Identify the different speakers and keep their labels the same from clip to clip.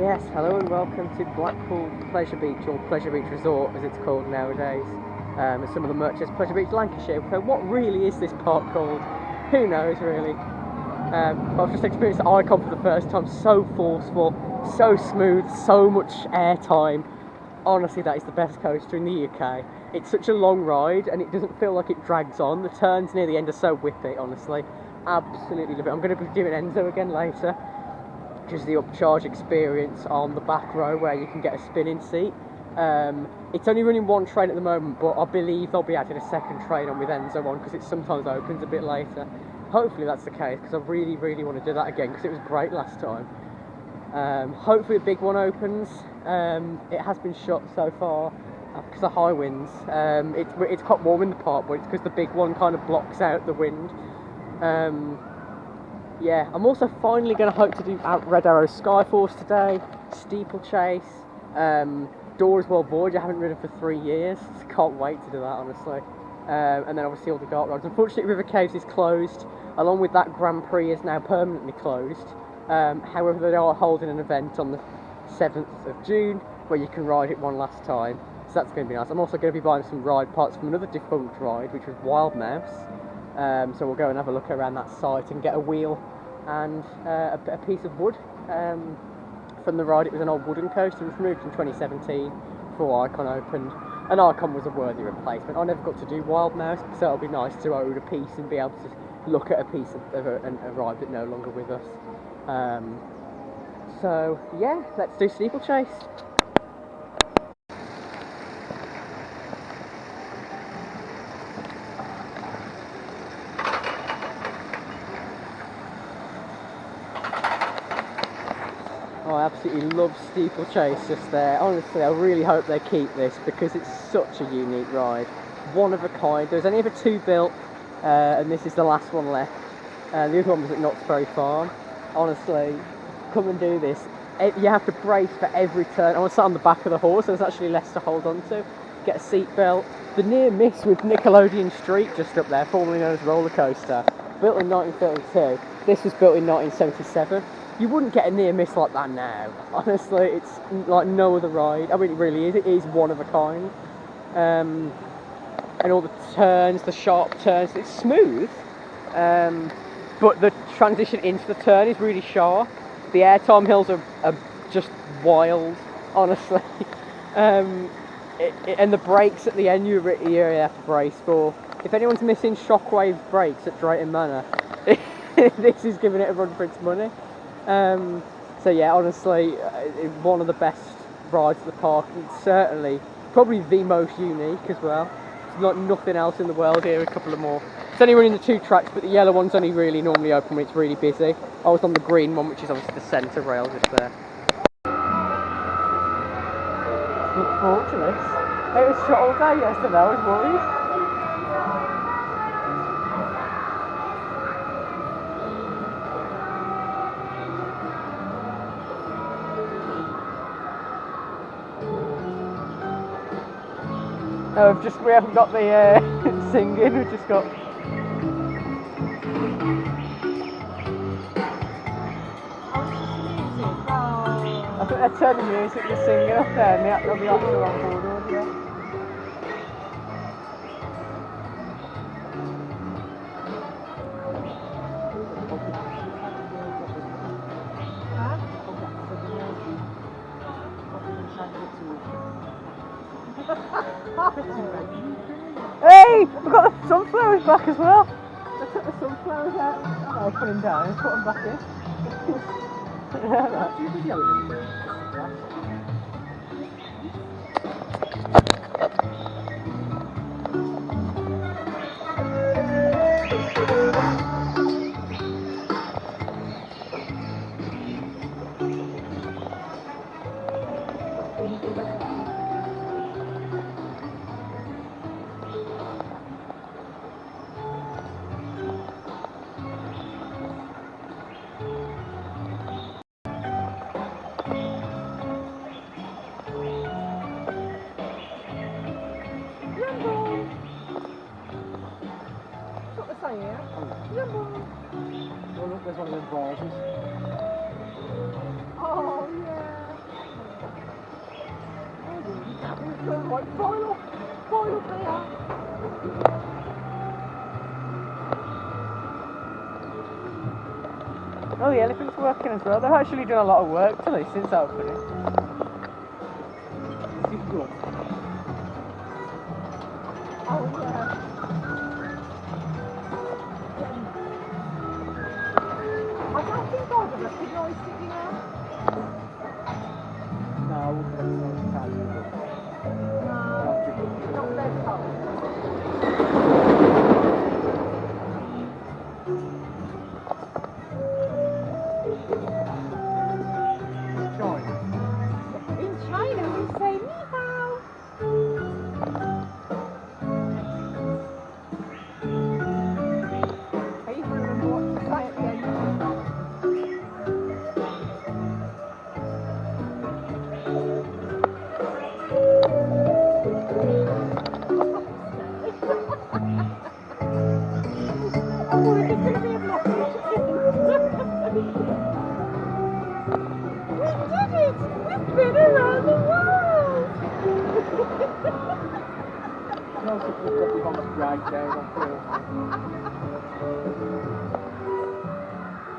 Speaker 1: Yes, hello and welcome to Blackpool Pleasure Beach, or Pleasure Beach Resort as it's called nowadays. As some of the merchants, Pleasure Beach, Lancashire. So what really is this park called? Who knows really? But I've just experienced the Icon for the first time. So forceful, so smooth, so much airtime. Honestly, that is the best coaster in the UK. It's such a long ride and it doesn't feel like it drags on. The turns near the end are so whippy, honestly. Absolutely love it. I'm going to be doing Enzo again later. Just the upcharge experience on the back row where you can get a spinning seat. It's only running one train at the moment, but I believe they'll be adding a second train on with Enzo on because it sometimes opens a bit later. Hopefully that's the case because I really want to do that again because it was great last time. Hopefully the big one opens. It has been shut so far because of high winds. It's quite warm in the park, but it's because the big one kind of blocks out the wind. Yeah, I'm also finally going to hope to do Red Arrow Skyforce today, Steeplechase, Doors World Voyage. I haven't ridden for 3 years, so can't wait to do that honestly. And then obviously all the dark rides. Unfortunately River Caves is closed, along with that Grand Prix is now permanently closed. However, they are holding an event on the 7th of June where you can ride it one last time, so that's going to be nice. I'm also going to be buying some ride parts from another defunct ride, which was Wild Mouse. So we'll go and have a look around that site and get a wheel and a piece of wood from the ride. It was an old wooden coaster. It was removed in 2017 before Icon opened, and Icon was a worthy replacement. I never got to do Wild Mouse, so it'll be nice to own a piece and be able to look at a piece of a ride that's no longer with us. So yeah, let's do Steeplechase. Oh, I absolutely love Steeplechase just there. Honestly, I really hope they keep this because it's such a unique ride. One of a kind. There's only ever 2 built, and this is the last one left. The other one was at Knott's Berry Farm. Honestly, come and do this. You have to brace for every turn. I was sat on the back of the horse, so there's actually less to hold on to. Get a seat belt. The near miss with Nickelodeon Streak just up there, formerly known as Roller Coaster, built in 1932. This was built in 1977. You wouldn't get a near miss like that now. Honestly, it's like no other ride. I mean, it really is. It is one of a kind. And all the turns, the sharp turns, it's smooth. But the transition into the turn is really sharp. The airtime hills are just wild, honestly. And the brakes at the end you really have to brace for. If anyone's missing Shockwave brakes at Drayton Manor, this is giving it a run for its money. So yeah, honestly, one of the best rides at the park. It's certainly probably the most unique as well. There's like nothing else in the world here. A couple of more. It's only running the 2 tracks, but the yellow one's only really normally open when it's really busy. I was on the green one, which is obviously the centre rail just there. Look forward to this. It was shut all day yesterday. I was worried. Oh, we haven't got the singing, we've just got... I think they're turning music to singing up there and they'll be actually on board audio. Hey! We've got the sunflowers back as well! I took the sunflowers out. Oh, I put them down and put them back in. Oh look, there's one of them vases. Oh yeah. Right, final there. Oh, the elephant's working as well. They've actually done a lot of work to this since opening. This is good. Oh, yeah. I don't think I would recognise it, you know. No, I wouldn't recognise the colour. No, not their colour. In China we say ni hao. I even remember what to say at the end. I thought it was going to be a blockage. We did it! We've been around the world! Most of we've got the bombs dragged down on film.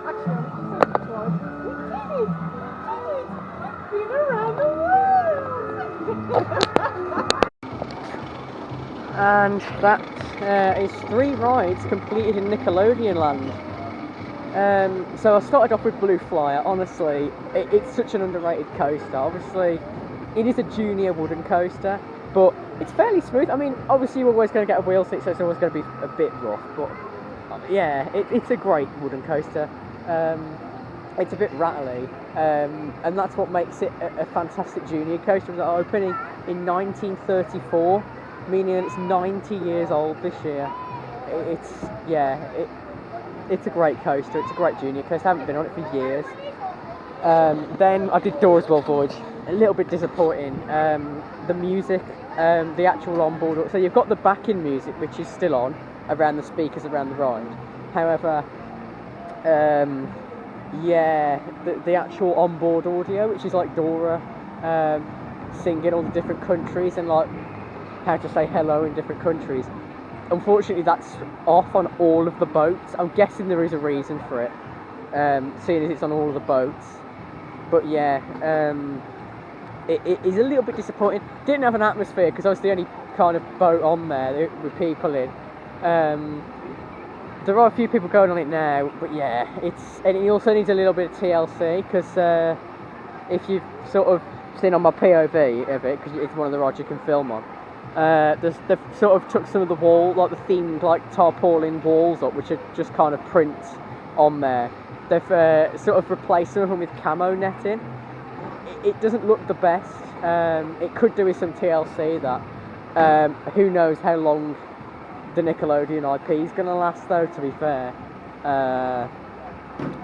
Speaker 1: Actually, I'm so surprised. We did it! We've been around the world! And that is 3 rides completed in Nickelodeon Land. So I started off with Blue Flyer. Honestly, it's such an underrated coaster. Obviously, it is a junior wooden coaster, but it's fairly smooth. I mean, obviously you're always going to get a wheel seat, so it's always going to be a bit rough, but yeah, it's a great wooden coaster. It's a bit rattly, and that's what makes it a fantastic junior coaster. It was opening in 1934, meaning that it's 90 years old this year. It's a great coaster. It's a great junior coaster. I haven't been on it for years. Then I did Dorswell Voyage. A little bit disappointing. The music, the actual onboard. So you've got the backing music, which is still on around the speakers around the ride. However, the actual onboard audio, which is like Dora singing all the different countries and like how to say hello in different countries. Unfortunately, that's off on all of the boats. I'm guessing there is a reason for it, seeing as it's on all of the boats. But yeah, it is a little bit disappointing. Didn't have an atmosphere because I was the only kind of boat on there with people in. There are a few people going on it now, but yeah, and it also needs a little bit of TLC because if you've sort of seen on my POV of it, because it's one of the rides you can film on. They've sort of took some of the wall, like the themed like tarpaulin walls up, which are just kind of prints on there. They've sort of replaced some of them with camo netting. It doesn't look the best. It could do with some TLC. That who knows how long the Nickelodeon IP is going to last, though. To be fair,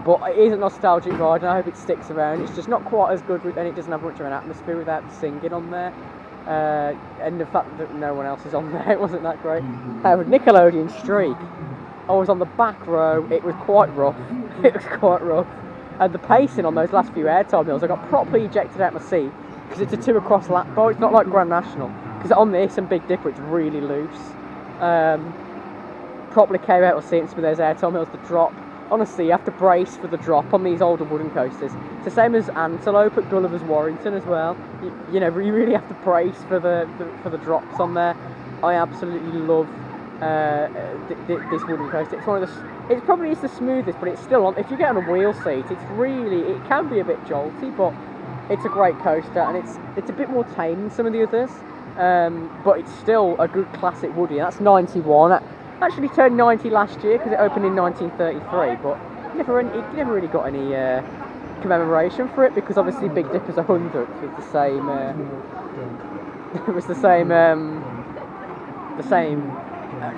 Speaker 1: but it is a nostalgic ride, and I hope it sticks around. It's just not quite as good, and it doesn't have much of an atmosphere without the singing on there. And the fact that no one else is on there, it wasn't that great. However, Nickelodeon Streak, I was on the back row. It was quite rough. And the pacing on those last few airtime hills, I got properly ejected out of my seat because it's a 2 across lap bar. It's not like Grand National, because on this and Big Dipper it's really loose. Properly came out of seat with those airtime hills. The drop, honestly, you have to brace for the drop on these older wooden coasters. It's the same as Antelope at Gulliver's Warrington as well. You know, you really have to brace for the drops on there. I absolutely love this wooden coaster. It's one of the. It probably is the smoothest, but it's still on. If you get on a wheel seat, it can be a bit jolty, but it's a great coaster, and it's a bit more tame than some of the others. But it's still a good classic woody. That's 91. Actually turned 90 last year because it opened in 1933, but it never really got any commemoration for it because obviously Big Dipper's 100th was the same. It was the same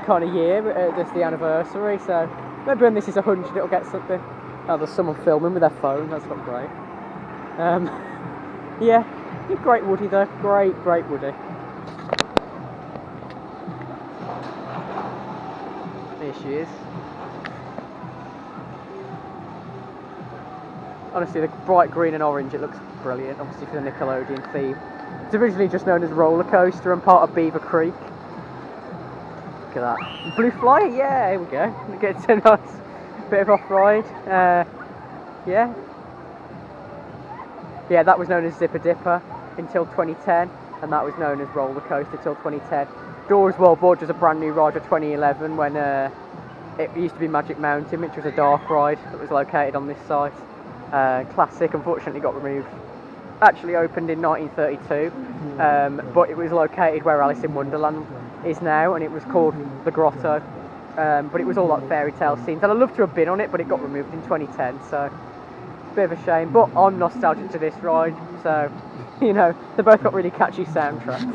Speaker 1: kind of year. That's the anniversary. So maybe when this is 100, it'll get something. Oh, there's someone filming with their phone. That's not great. Yeah, great woody though. Great woody. There she is. Honestly, the bright green and orange, it looks brilliant, obviously for the Nickelodeon theme. It's originally just known as Roller Coaster and part of Beaver Creek. Look at that. Blue Flyer, yeah, here we go. It gets a nice bit of off-ride. Yeah. Yeah, that was known as Zipper Dipper until 2010, and that was known as Roller Coaster till 2010. Dora's World Voyage was a brand new ride for 2011 when it used to be Magic Mountain, which was a dark ride that was located on this site. Classic, unfortunately got removed. Actually opened in 1932, but it was located where Alice in Wonderland is now, and it was called the Grotto. But it was all like fairy tale scenes, and I'd love to have been on it, but it got removed in 2010, so bit of a shame. But I'm nostalgic to this ride, so you know, they both got really catchy soundtracks.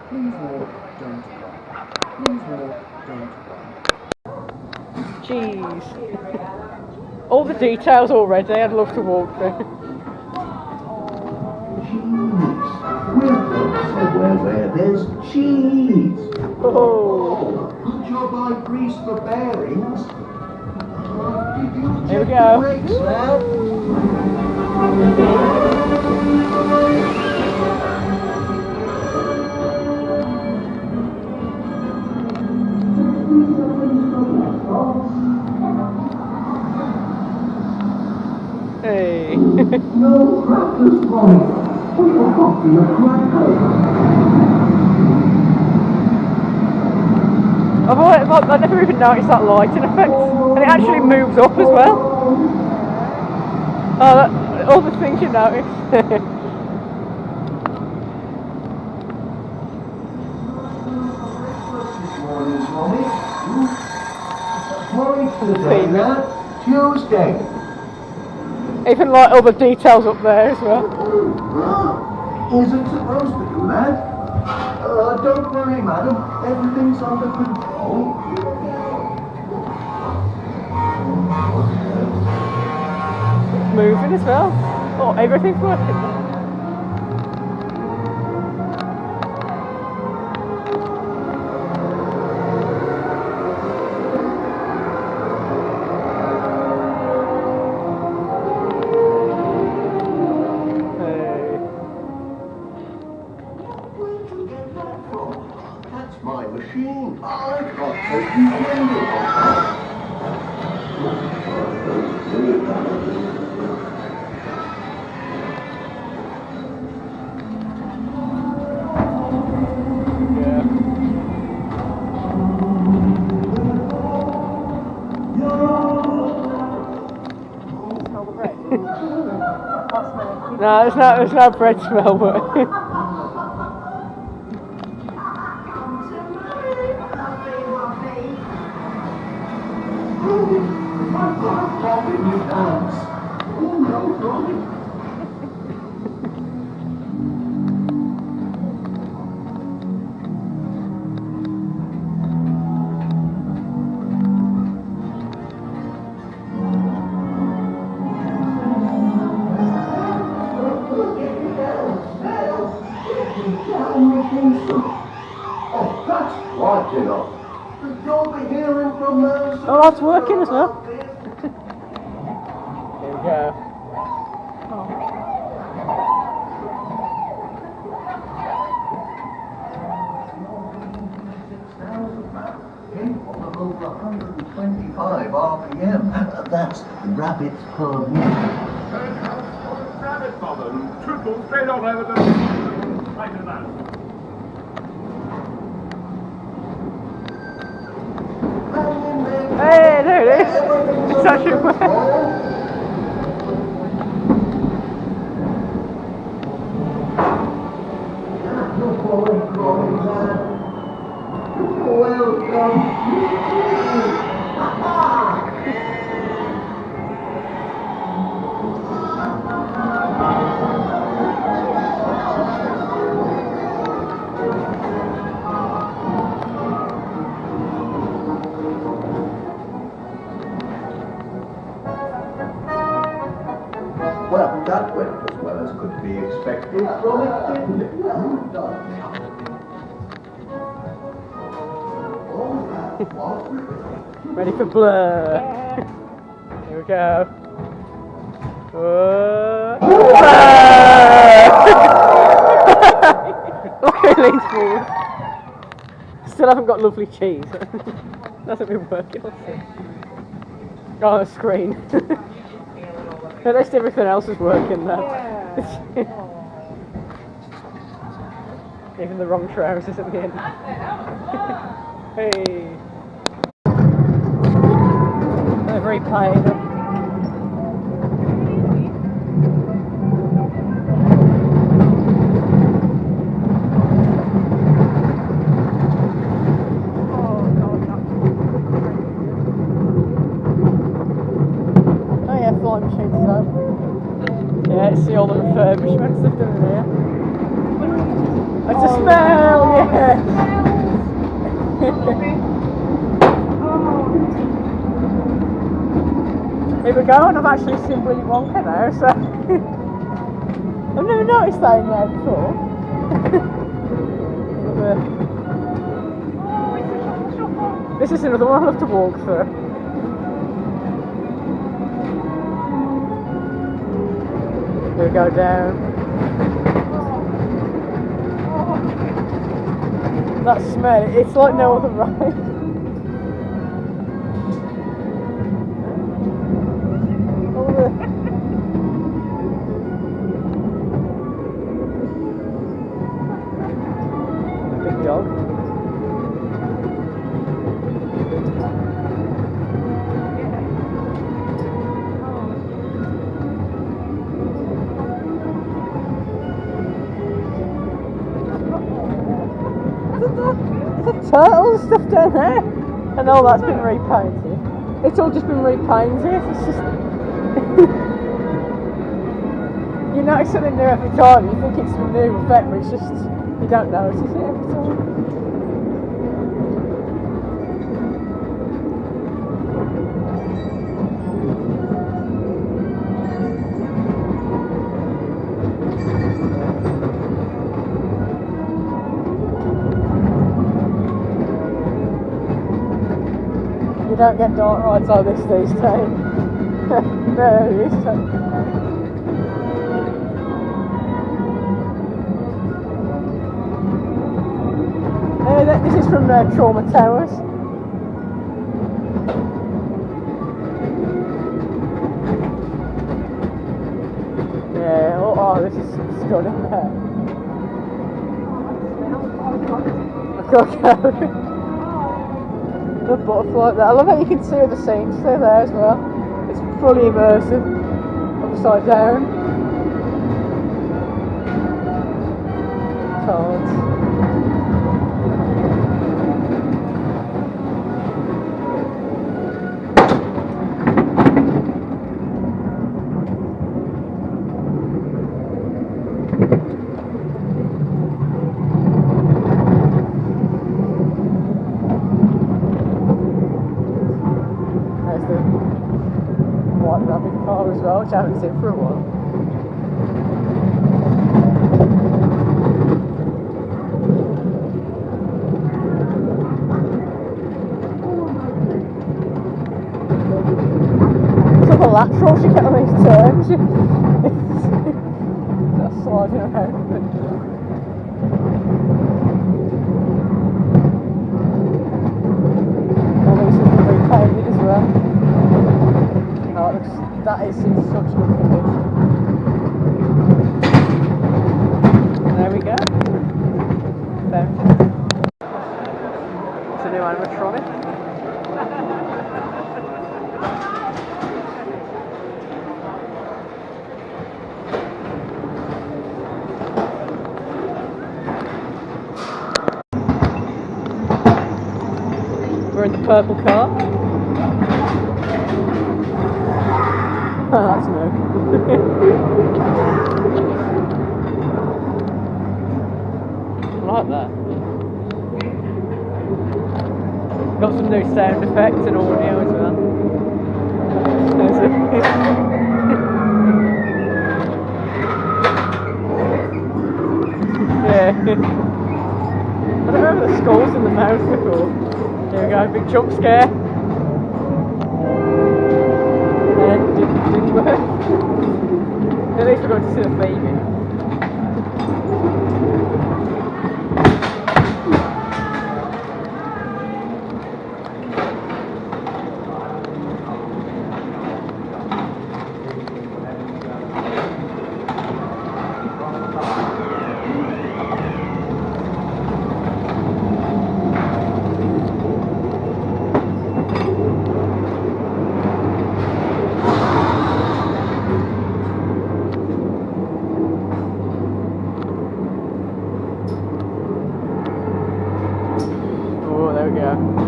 Speaker 2: Please walk, don't run. Please walk, don't run.
Speaker 1: Jeez. All the details already, I'd love to walk through.
Speaker 2: Where there's cheese.
Speaker 1: Oh.
Speaker 2: Good job I greased the bearings. Did you
Speaker 1: Here we
Speaker 2: check
Speaker 1: go.
Speaker 2: the brakes, lad?
Speaker 1: Hey.
Speaker 2: No crackers, boy. We forgot the crackers.
Speaker 1: I never even noticed that lighting effect, and it actually moves up as well. Oh, all the things you notice.
Speaker 2: Tuesday.
Speaker 1: Even like all the details up there as well.
Speaker 2: Isn't supposed to do that. Don't worry, madam. Everything's under control.
Speaker 1: It's moving as well. Oh, everything's working.
Speaker 2: Machine. I've got to defend it.
Speaker 1: No, there's no bread smell, but
Speaker 2: Oh, that's right enough. You'll be hearing from those.
Speaker 1: oh, that's working as well. Here we go.
Speaker 2: Over 125 RPM. That's rabbits per minute.
Speaker 3: Rabbit bother, triple straight on over the right of that.
Speaker 1: Hey, there it is. It's actually
Speaker 2: Well, that went as well as could be expected from it, didn't it?
Speaker 1: Ready for blur? Here we go. Look at it leans forward. Still haven't got lovely cheese. Hasn't been working on it. Oh, the screen. At least everything else is working though. Even the wrong trousers at the end. Hey. They're replaying them. Yeah, see all the refurbishments they've done here. It's a smell, yeah! Here we go, and I've actually seen Willy Wonka now, so... I've never noticed that in there before. This is another one I'll have to walk through. Here we go down. That smell, it's like no other ride. Big dog. Turtle stuff down there, and all that's been repainted. It's all just been repainted. It's just you notice something new every time. You think it's a new effect, but it's just you don't notice it every time. You don't get dark rides like this these days. No, it is. This is from Trauma Towers. Yeah, oh, this is stunning there. I can't go. The butterfly there. I love how you can see all the scenes through there as well. It's fully immersive. Upside down. Cards. As well, which I haven't seen for a while. It's like the laterals you get on these turns. Just sliding around. All these have been repainted as well. Oh, it looks, that is in such good condition. There we go. Fountain. It's a new animatronic. We're in the purple car. Oh, that's new. I like that. Got some new sound effects and audio as well. Yeah. I don't remember the skulls in the mouth before. Here we go, big jump scare. And it didn't work. At least we're going to see the baby.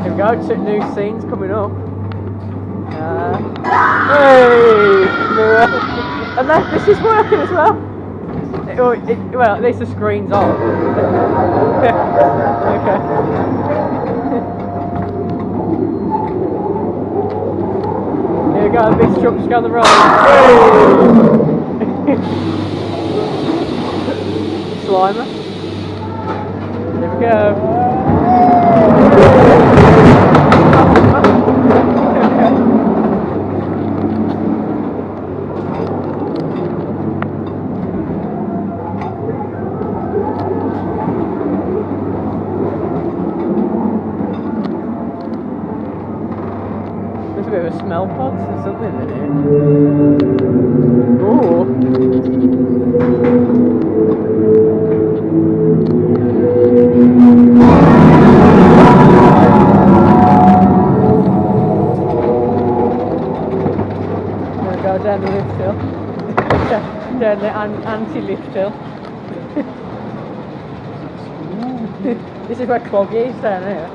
Speaker 1: Here we go, two new scenes coming up. Hey! And this is working as well. Well, at least the screen's on. Okay. Here we go, a big jump scare on the road. Slimer. Here we go. There's a bit of a smell pot or something in here. Ooh. Down the lift hill. Down the anti-lift hill. This is where Cloggy is down here.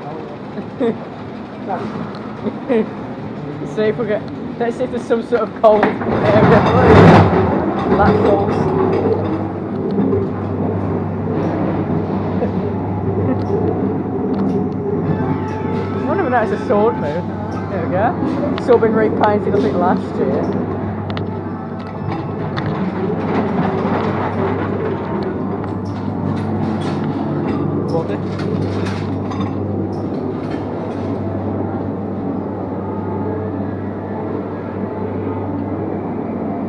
Speaker 1: Let's see if we get. Let's see if there's some sort of cold area. Blackpools. I wonder if that is a sword move. There we go. It's all been repainted, I think, last year.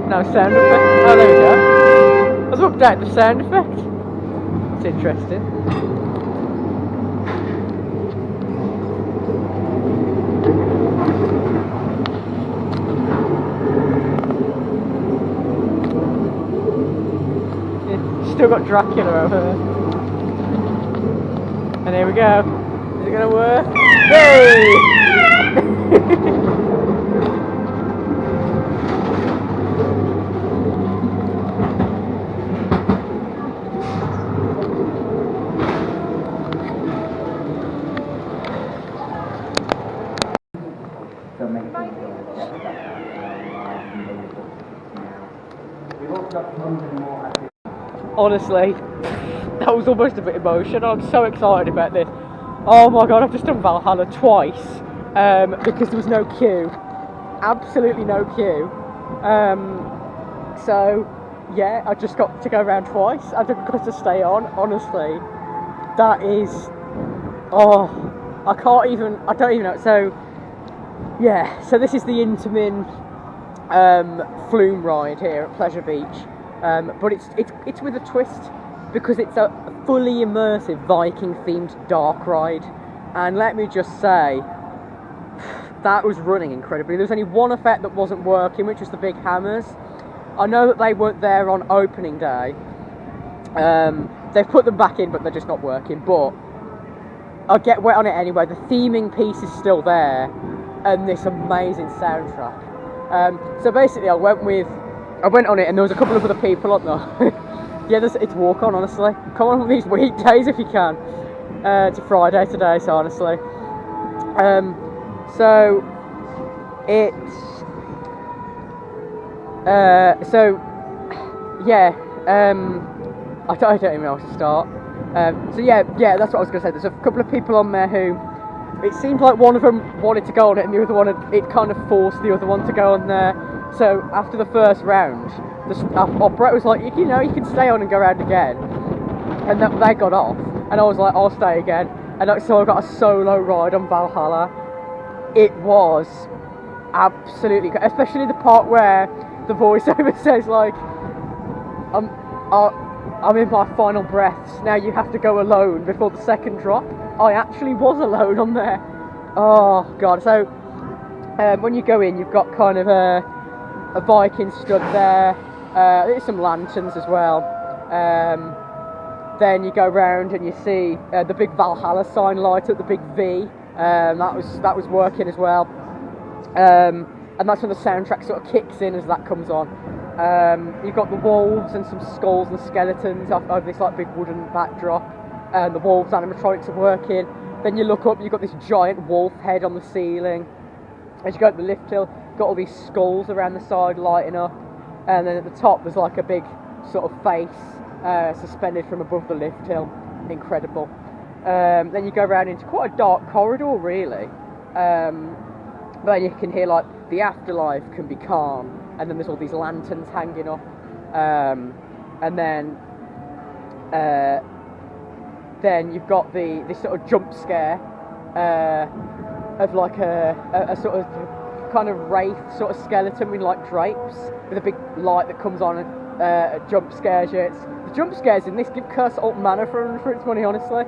Speaker 1: No sound effect. Oh, there we go. Let's update the sound effect. It's interesting. Still got Dracula over there. And here we go. Is it gonna work? Hey! Honestly, that was almost a bit emotional. I'm so excited about this. Oh my god, I've just done Valhalla twice because there was no queue. Absolutely no queue. So, yeah, I just got to go around twice. I didn't got to stay on. Honestly, that is... Oh, I don't even know. So, yeah, so this is the Intamin flume ride here at Pleasure Beach. But it's with a twist because it's a fully immersive Viking-themed dark ride, and let me just say, that was running incredibly. There was only one effect that wasn't working, which was the big hammers. I know that they weren't there on opening day. They've put them back in, but they're just not working. But I'll get wet on it anyway. The theming piece is still there, and this amazing soundtrack. So basically, I went on it, and there was a couple of other people on there. Yeah, it's walk on, honestly. Come on these weekdays if you can. It's a Friday today, so honestly. So it's I don't even know how to start. So yeah, that's what I was going to say. There's a couple of people on there who it seemed like one of them wanted to go on it, and the other one it kind of forced the other one to go on there. So after the first round, the operator was like, you know, you can stay on and go around again, and they got off, and I was like, I'll stay again, and so I got a solo ride on Valhalla. It was absolutely, especially the part where the voiceover says like, I'm in my final breaths, now you have to go alone before the second drop. I actually was alone on there. Oh god. So when you go in, you've got kind of a Viking stud there, there's some lanterns as well. Then you go round and you see the big Valhalla sign light up, the big V. That was working as well. And that's when the soundtrack sort of kicks in as that comes on. You've got the wolves and some skulls and skeletons over this like big wooden backdrop, and the wolves animatronics are working. Then you look up, you've got this giant wolf head on the ceiling. As you go up the lift hill, you've got all these skulls around the side lighting up, and then at the top there's like a big sort of face suspended from above the lift hill. Incredible. Then you go around into quite a dark corridor really, but you can hear like the afterlife can be calm. And then there's all these lanterns hanging up, and then you've got this sort of jump scare of like a sort of kind of wraith sort of skeleton with like drapes with a big light that comes on and jump scares you. The jump scares in this give Curse Alt Manor for its money, honestly.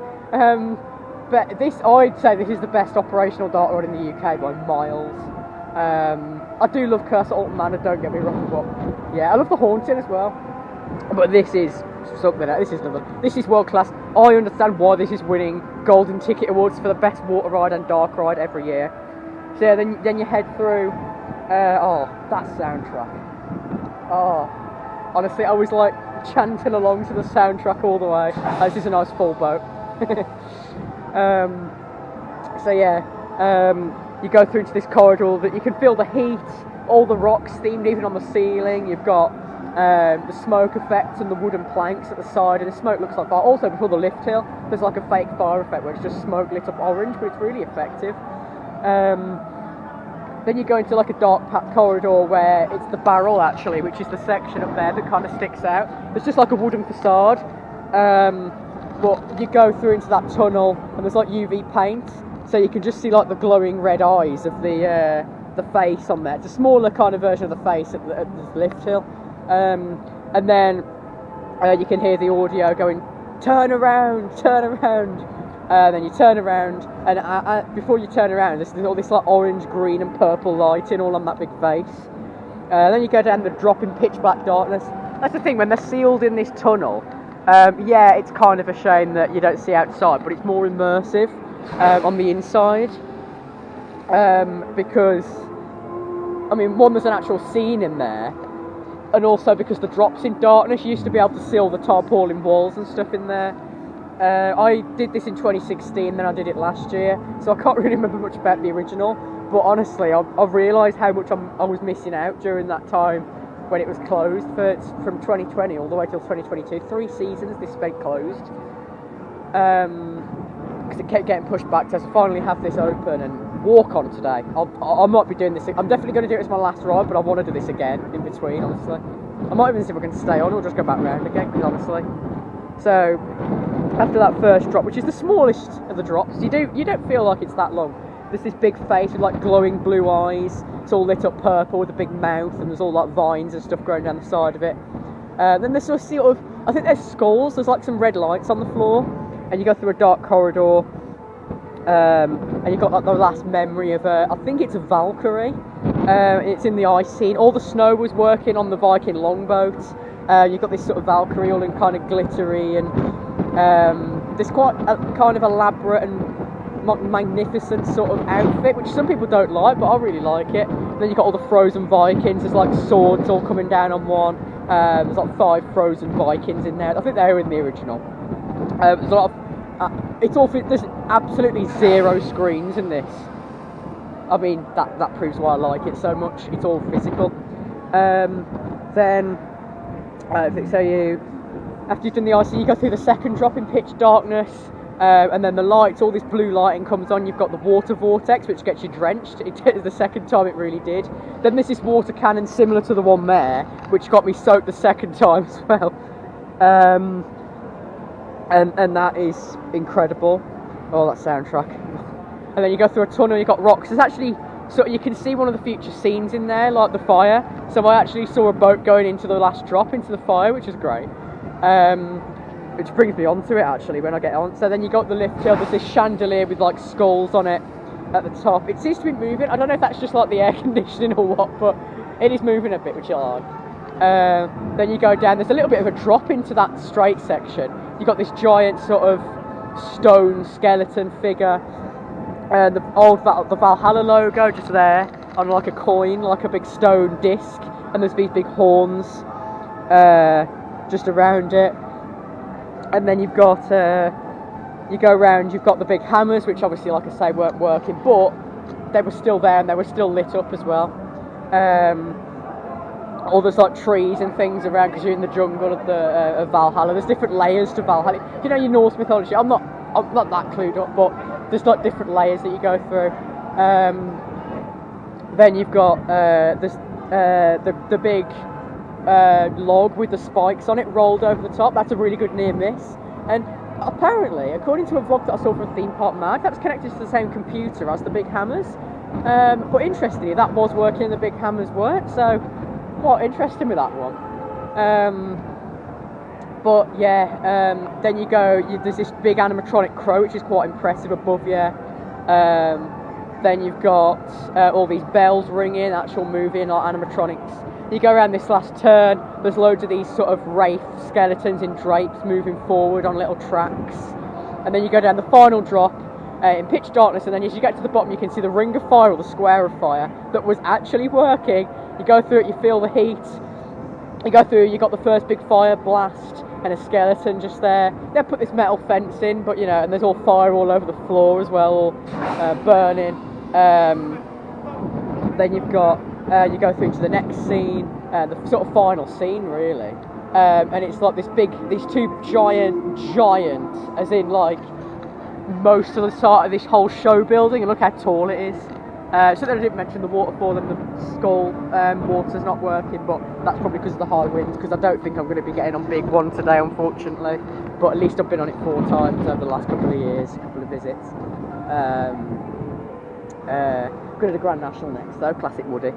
Speaker 1: But I'd say this is the best operational dark ride in the UK by miles. I do love Curse Alt Manor, don't get me wrong, but yeah, I love the Haunting as well. But this is something else. This is world class. I understand why this is winning Golden Ticket Awards for the best water ride and dark ride every year. So yeah, then you head through. That soundtrack. Oh, honestly, I was like chanting along to the soundtrack all the way. This is a nice full boat. So yeah. You go through into this corridor that you can feel the heat, all the rocks themed even on the ceiling. You've got the smoke effects and the wooden planks at the side, and the smoke looks like fire. Also before the lift hill, there's like a fake fire effect where it's just smoke lit up orange, but it's really effective. Then you go into like a dark corridor where it's the barrel actually, which is the section up there that kind of sticks out. It's just like a wooden facade, but you go through into that tunnel and there's like UV paint. So you can just see like the glowing red eyes of the face on there. It's a smaller kind of version of the face at the lift hill. And then you can hear the audio going, turn around, turn around. Then you turn around, and before you turn around, there's all this like orange, green and purple lighting all on that big face. Then you go down the drop in pitch black darkness. That's the thing, when they're sealed in this tunnel, yeah, it's kind of a shame that you don't see outside, but it's more immersive. On the inside, because I mean, one, there's an actual scene in there, and also because the drops in darkness, you used to be able to seal the tarpaulin walls and stuff in there. I did this in 2016, then I did it last year, so I can't really remember much about the original, but honestly I've realised how much I was missing out during that time when it was closed from 2020 all the way till 2022. 3 seasons this spent closed. Because it kept getting pushed back, so I finally have this open and walk on today. I might be doing this. I'm definitely going to do it as my last ride, but I want to do this again in between, honestly. I might even see if I can stay on or just go back round again, because honestly. So after that first drop, which is the smallest of the drops, you don't feel like it's that long. There's this big face with like glowing blue eyes. It's all lit up purple with a big mouth, and there's all like vines and stuff growing down the side of it. Then there's sort of, I think there's skulls. There's like some red lights on the floor. And you go through a dark corridor, and you've got like the last memory of I think it's a Valkyrie. It's in the ice scene. All the snow was working on the Viking longboat. You've got this sort of Valkyrie all in kind of glittery, and this quite a kind of elaborate and magnificent sort of outfit, which some people don't like, but I really like it. And then you've got all the frozen Vikings. There's like swords all coming down on one. There's like 5 frozen Vikings in there. I think they were in the original. There's a lot of there's absolutely 0 screens in this. I mean, that proves why I like it so much. It's all physical. Then, so after you've done the ice, you go through the second drop in pitch darkness, and then the lights, all this blue lighting comes on. You've got the water vortex, which gets you drenched. It the second time it really did. Then there's this water cannon similar to the one there, which got me soaked the second time as well. And that is incredible. Oh, that soundtrack. And then you go through a tunnel, you've got rocks. There's actually, so you can see one of the future scenes in there, like the fire. So I actually saw a boat going into the last drop into the fire, which is great. Which brings me onto it actually when I get on. So then you got the lift hill, there's this chandelier with like skulls on it at the top. It seems to be moving. I don't know if that's just like the air conditioning or what, but it is moving a bit, which I like. Then you go down, there's a little bit of a drop into that straight section. You've got this giant sort of stone skeleton figure. The Valhalla logo just there on like a coin, like a big stone disc, and there's these big horns just around it. And then you've got you go around, you've got the big hammers, which obviously, like I say, weren't working, but they were still there and they were still lit up as well. All there's like trees and things around because you're in the jungle of Valhalla. There's different layers to Valhalla. You know your Norse mythology. I'm not that clued up, but there's like different layers that you go through. Then you've got the big log with the spikes on it rolled over the top. That's a really good near miss. And apparently, according to a vlog that I saw from Theme Park Mag, that's connected to the same computer as the big hammers. But interestingly, that was working and the big hammers weren't. So quite interesting with that one. But yeah, then you go, there's this big animatronic crow which is quite impressive above you. Then you've got all these bells ringing, actual moving like animatronics. You go around this last turn, there's loads of these sort of wraith skeletons in drapes moving forward on little tracks. And then you go down the final drop in pitch darkness, and then as you get to the bottom you can see the ring of fire or the square of fire that was actually working. You go through it, you feel the heat. You go through, you got the first big fire blast and a skeleton just there. They put this metal fence in, but you know, and there's all fire all over the floor as well, all burning. Then you've got, you go through to the next scene, the sort of final scene really. And it's like these two giant, as in like most of the start of this whole show building, and look how tall it is. So then I didn't mention the waterfall and the skull water's not working, but that's probably because of the high winds, because I don't think I'm going to be getting on big one today, unfortunately. But at least I've been on it 4 times over the last couple of years, a couple of visits. Going to the Grand National next though, classic Woody.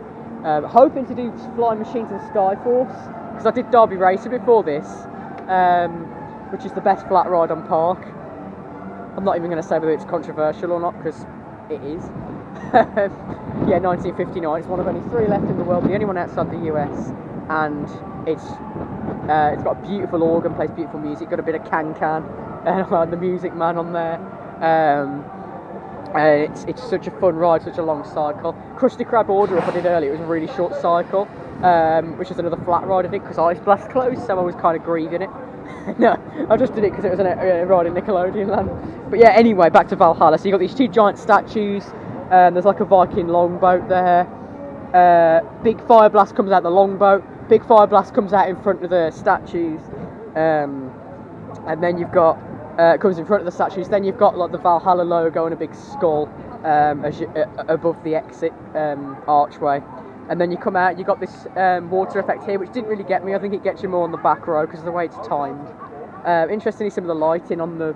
Speaker 1: Hoping to do Flying Machines and Skyforce, because I did Derby Racer before this, which is the best flat ride on Park. I'm not even going to say whether it's controversial or not, because it is. Yeah, 1959. It's one of only 3 left in the world, the only one outside the US, and it's got a beautiful organ, plays beautiful music, got a bit of can-can, and the Music Man on there. It's such a fun ride, such a long cycle. Krusty Krab Order Up I did earlier, it was a really short cycle, which is another flat ride I did because Ice Blast closed, so I was kind of grieving it. No, I just did it because it was a ride in Nickelodeon Land. But yeah, anyway, back to Valhalla. So you've got these 2 giant statues, there's like a Viking longboat there. Big fire blast comes out the longboat, big fire blast comes out in front of the statues. And then you've got, comes in front of the statues, then you've got like the Valhalla logo and a big skull above the exit archway. And then you come out, you've got this water effect here, which didn't really get me. I think it gets you more on the back row because of the way it's timed. Interestingly, some of the lighting on the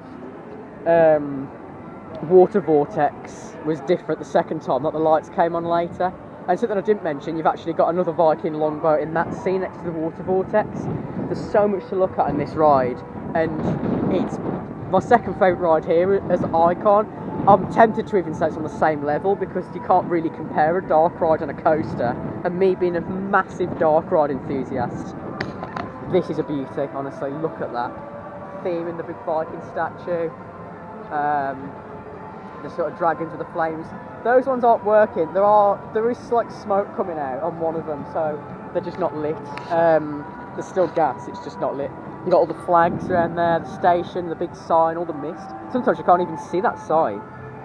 Speaker 1: water vortex was different the second time, like the lights came on later. And something I didn't mention, you've actually got another Viking longboat in that scene next to the water vortex. There's so much to look at in this ride, and it's my second favourite ride here as an icon. I'm tempted to even say it's on the same level because you can't really compare a dark ride and a coaster, and me being a massive dark ride enthusiast, this is a beauty, honestly. Look at that theme in the big Viking statue, the sort of dragons with the flames. Those ones aren't working. There is like smoke coming out on one of them, so they're just not lit. There's still gas, it's just not lit. You've got all the flags around there, the station, the big sign, all the mist. Sometimes you can't even see that sign.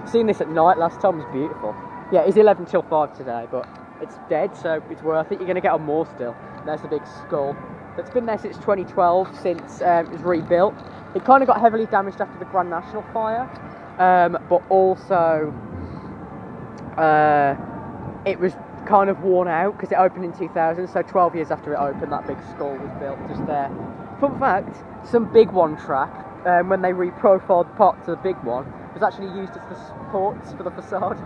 Speaker 1: Seeing this at night last time was beautiful. Yeah, it's 11 till 5 today, but it's dead, so it's worth it. You're going to get on more still. There's the big skull. It's been there since 2012, since it was rebuilt. It kind of got heavily damaged after the Grand National fire, but also it was kind of worn out because it opened in 2000, so 12 years after it opened, that big skull was built just there. Fun fact, some Big One track, when they reprofiled parts of the Big One, was actually used as the supports for the facade.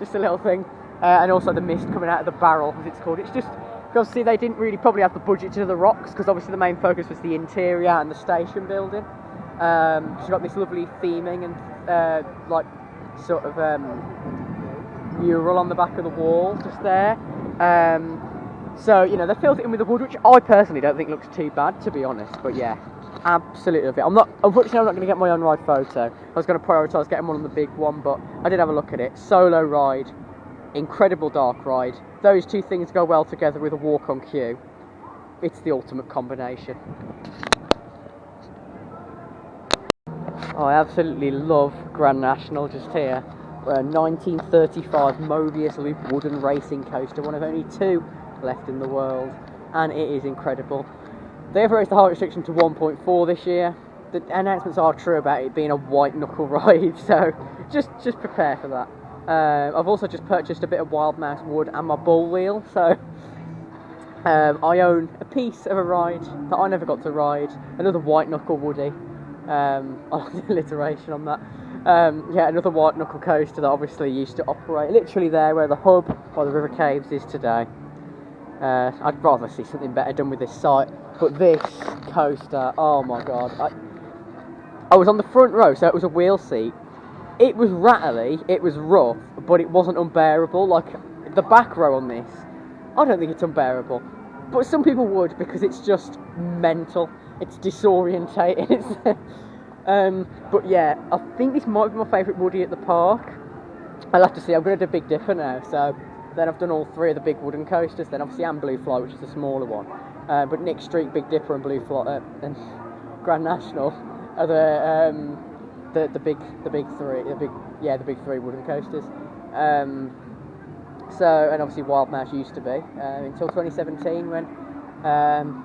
Speaker 1: Just a little thing. And also the mist coming out of the barrel, as it's called. It's just, obviously they didn't really probably have the budget to do the rocks, because obviously the main focus was the interior and the station building. You've got this lovely theming and like sort of mural on the back of the wall just there. So, you know, they filled it in with the wood, which I personally don't think looks too bad, to be honest. But yeah, absolutely love it. Unfortunately, I'm not going to get my on-ride photo. I was going to prioritise getting one on the big one, but I did have a look at it. Solo ride, incredible dark ride. Those two things go well together with a walk on queue. It's the ultimate combination. Oh, I absolutely love Grand National just here. We're a 1935 Mobius loop wooden racing coaster, one of only 2 left in the world, and it is incredible. They have raised the height restriction to 1.4 this year. The announcements are true about it being a white knuckle ride, so just prepare for that. I've also just purchased a bit of Wild Mouse wood and my bull wheel, so I own a piece of a ride that I never got to ride, another white knuckle woody. I like the alliteration on that. Yeah, another white knuckle coaster that obviously used to operate literally there where the hub by the River Caves is today. I'd rather see something better done with this site, but this coaster, oh my god. I was on the front row, so it was a wheel seat. It was rattly, it was rough, but it wasn't unbearable. Like, the back row on this, I don't think it's unbearable, but some people would, because it's just mental. It's disorientating. But yeah, I think this might be my favourite woody at the park. I'll have to see. I'm going to do Big Dipper now, so then I've done all 3 of the big wooden coasters, then obviously and Blue Fly, which is the smaller one. But Nick Streak, Big Dipper and Blue Fly and Grand National are the big 3, the big 3 wooden coasters. So, and obviously Wild Mouse used to be until 2017 when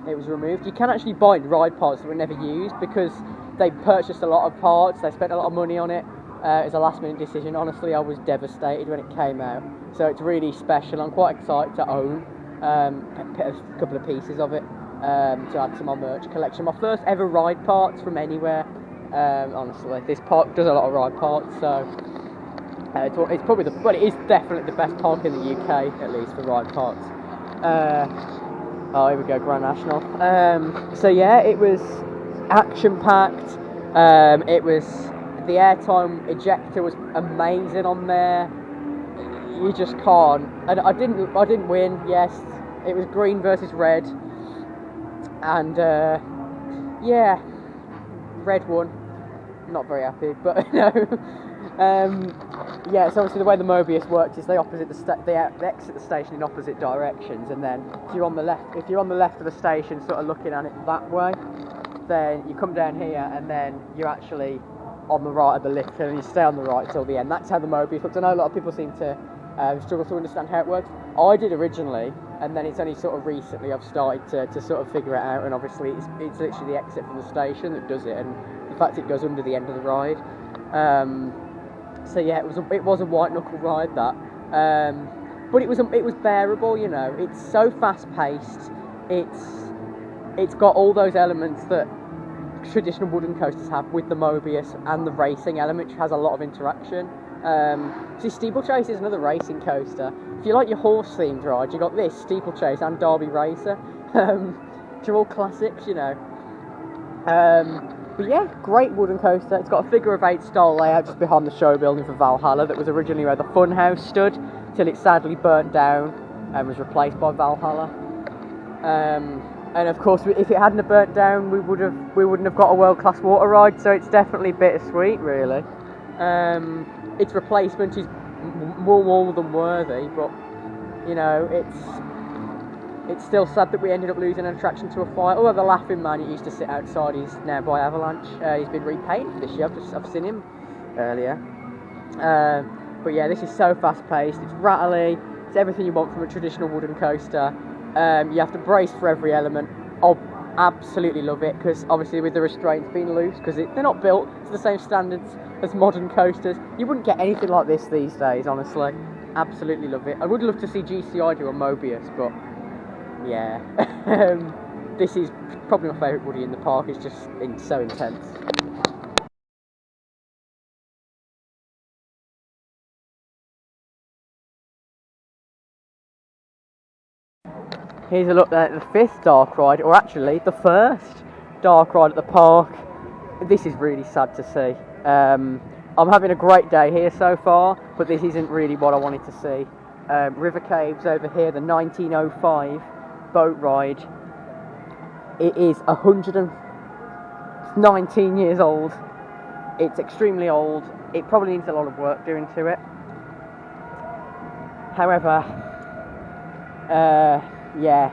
Speaker 1: it was removed. You can actually buy ride parts that were never used because they purchased a lot of parts, they spent a lot of money on it. It was a last minute decision. Honestly, I was devastated when it came out. So it's really special. I'm quite excited to own a couple of pieces of it to add to my merch collection. My first ever ride parts from anywhere. Honestly, this park does a lot of ride parts, so it's probably it is definitely the best park in the UK, at least for ride parts. Oh, here we go, Grand National. So yeah, it was action-packed. It was, the airtime ejector was amazing on there. You just can't. And I didn't win. Yes, it was green versus red, and yeah, red won. Not very happy, but no. Yeah, so obviously the way the Mobius works is they exit the station in opposite directions, and then if you're on the left of the station, sort of looking at it that way, then you come down here, and then you're actually on the right of the lift, and you stay on the right till the end. That's how the Mobius looks. I know a lot of people seem to struggle to understand how it works. I did originally, and then it's only sort of recently I've started to sort of figure it out, and obviously it's literally the exit from the station that does it, and in fact it goes under the end of the ride. So yeah, it was a white knuckle ride, that, but it was bearable. You know, it's so fast paced. It's got all those elements that traditional wooden coasters have with the Mobius and the racing element, which has a lot of interaction. See, Steeplechase is another racing coaster. If you like your horse themed ride, you got this, Steeplechase and Derby Racer, which are all classics, you know. But yeah, great wooden coaster. It's got a figure of 8 style layout just behind the show building for Valhalla that was originally where the Funhouse stood, till it sadly burnt down and was replaced by Valhalla. And of course, if it hadn't burnt down, we wouldn't have got a world-class water ride. So it's definitely bittersweet, really. Its replacement is more than worthy, but you know, it's still sad that we ended up losing an attraction to a fire. Although the Laughing Man, it used to sit outside, he's now by Avalanche. He's been repainted this year. I've seen him earlier. But yeah, this is so fast paced, it's rattly, it's everything you want from a traditional wooden coaster. You have to brace for every element. I absolutely love it, because obviously with the restraints being loose, because they're not built to the same standards as modern coasters. You wouldn't get anything like this these days, honestly. Absolutely love it. I would love to see GCI do a Mobius, but yeah. This is probably my favourite Woody in the park. It's just so intense. Here's a look at the 5th dark ride, or actually the 1st dark ride at the park. This is really sad to see. I'm having a great day here so far, but this isn't really what I wanted to see. River Caves over here, the 1905 boat ride. It is 119 years old. It's extremely old. It probably needs a lot of work doing to it. However, yeah,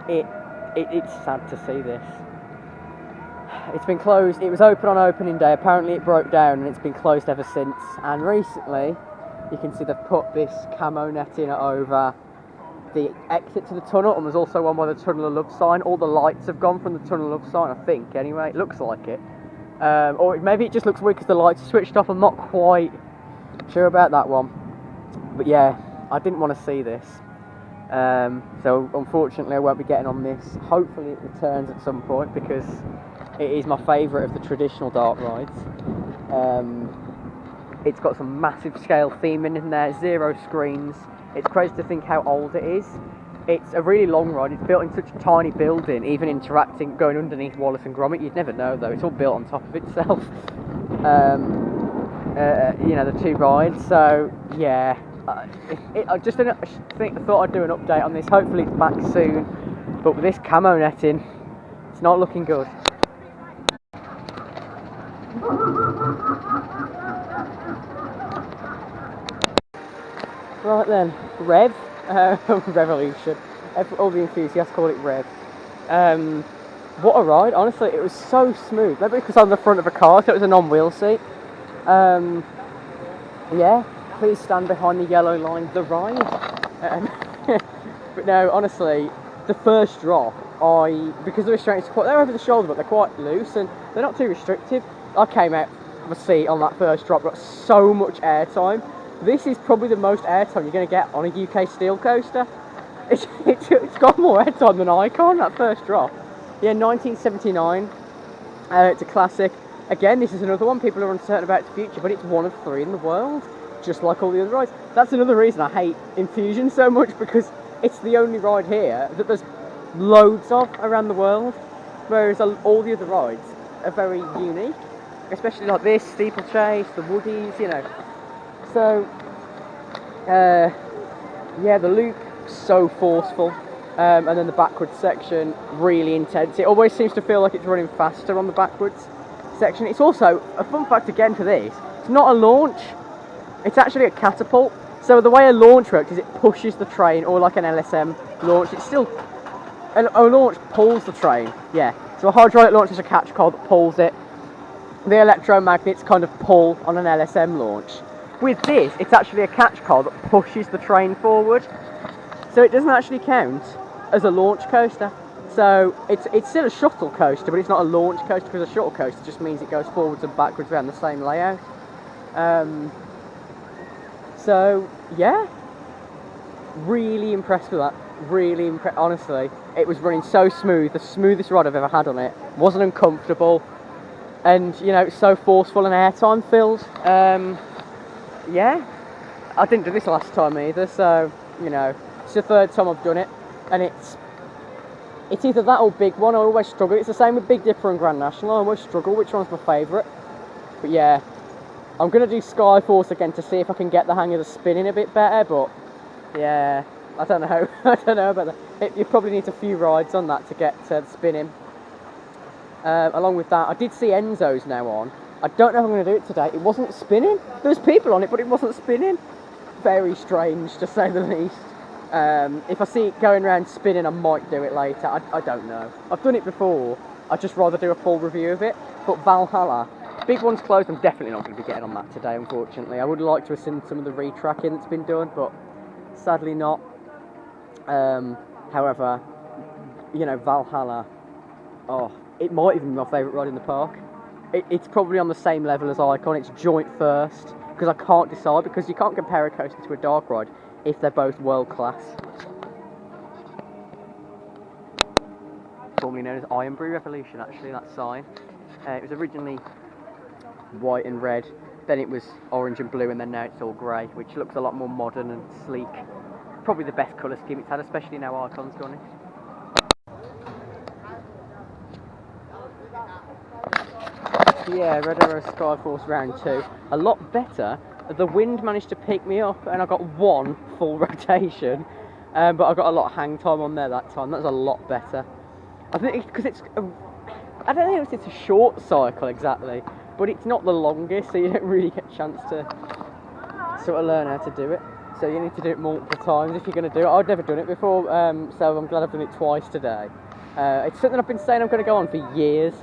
Speaker 1: it's sad to see this. It's been closed. It was open on opening day. Apparently it broke down and it's been closed ever since. And recently, you can see they've put this camo netting over the exit to the tunnel, and there's also one by the Tunnel of Love sign. All the lights have gone from the Tunnel of Love sign, I think, anyway. It looks like it. Or maybe it just looks weird because the lights are switched off. I'm not quite sure about that one. But yeah, I didn't want to see this. So unfortunately I won't be getting on this. Hopefully it returns at some point, because it is my favourite of the traditional dark rides. It's got some massive scale theming in there, 0 screens. It's crazy to think how old it is. It's a really long ride. It's built in such a tiny building, even interacting, going underneath Wallace and Gromit. You'd never know though, it's all built on top of itself. You know, the 2 rides, so yeah. I thought I'd do an update on this. Hopefully it's back soon, but with this camo netting, it's not looking good. Right then, Rev, Revolution. All the enthusiasts call it Rev. What a ride! Honestly, it was so smooth. Maybe because I'm on the front of a car, so it was a non-wheel seat. Yeah. Please stand behind the yellow line, the ride. But no, honestly, the first drop, because the restraints they're over the shoulder, but they're quite loose and they're not too restrictive. I came out of a seat on that first drop, got so much airtime. This is probably the most airtime you're going to get on a UK steel coaster. It's got more airtime than Icon, that first drop. Yeah, 1979. It's a classic. Again, this is another one people are uncertain about its future, but it's one of 3 in the world. Just like all the other rides. That's another reason I hate Infusion so much, because it's the only ride here that there's loads of around the world, whereas all the other rides are very unique, especially like this, Steeplechase, the Woodies, you know. So, yeah, the loop, so forceful, and then the backwards section, really intense. It always seems to feel like it's running faster on the backwards section. It's also, a fun fact again to this, it's not a launch. It's actually a catapult. So the way a launch works is it pushes the train, or like an LSM launch. It's still a launch pulls the train. Yeah. So a hydraulic launch is a catch car that pulls it. The electromagnets kind of pull on an LSM launch. With this, it's actually a catch car that pushes the train forward. So it doesn't actually count as a launch coaster. So it's still a shuttle coaster, but it's not a launch coaster, because a shuttle coaster just means it goes forwards and backwards around the same layout. So yeah, really impressed with that. Really impressed. Honestly, it was running so smooth. The smoothest ride I've ever had on it. Wasn't uncomfortable, and you know, it's so forceful and airtime filled. Yeah, I didn't do this last time either, so you know, it's the 3rd time I've done it, and it's either that or Big One. I always struggle. It's the same with Big Dipper and Grand National. I always struggle which one's my favourite. But yeah, I'm going to do Skyforce again to see if I can get the hang of the spinning a bit better, but yeah, I don't know. I don't know about that. You probably need a few rides on that to get the spinning. Along with that, I did see Enzo's now on. I don't know if I'm going to do it today. It wasn't spinning. There's people on it, but it wasn't spinning. Very strange, to say the least. If I see it going around spinning, I might do it later. I don't know. I've done it before. I'd just rather do a full review of it. But Valhalla big one's closed. I'm definitely not going to be getting on that today, unfortunately. I would like to have seen some of the retracking that's been done, but sadly not. However, you know, Valhalla, oh, it might even be my favourite ride in the park. It's probably on the same level as Icon. It's joint first, because I can't decide, because you can't compare a coaster to a dark ride if they're both world class. Formerly known as Ironbury Revolution, actually, that sign. It was originally white and red, then it was orange and blue, and then now it's all grey, which looks a lot more modern and sleek. Probably the best colour scheme it's had, especially now Icon's done it. Yeah, Red Arrow Skyforce round 2. A lot better. The wind managed to pick me up, and I got one full rotation, but I got a lot of hang time on there that time. That was a lot better. I think because I don't think it's a short cycle exactly, but it's not the longest, so you don't really get a chance to sort of learn how to do it. So you need to do it multiple times if you're going to do it. I've never done it before, so I'm glad I've done it twice today. It's something I've been saying I'm going to go on for years.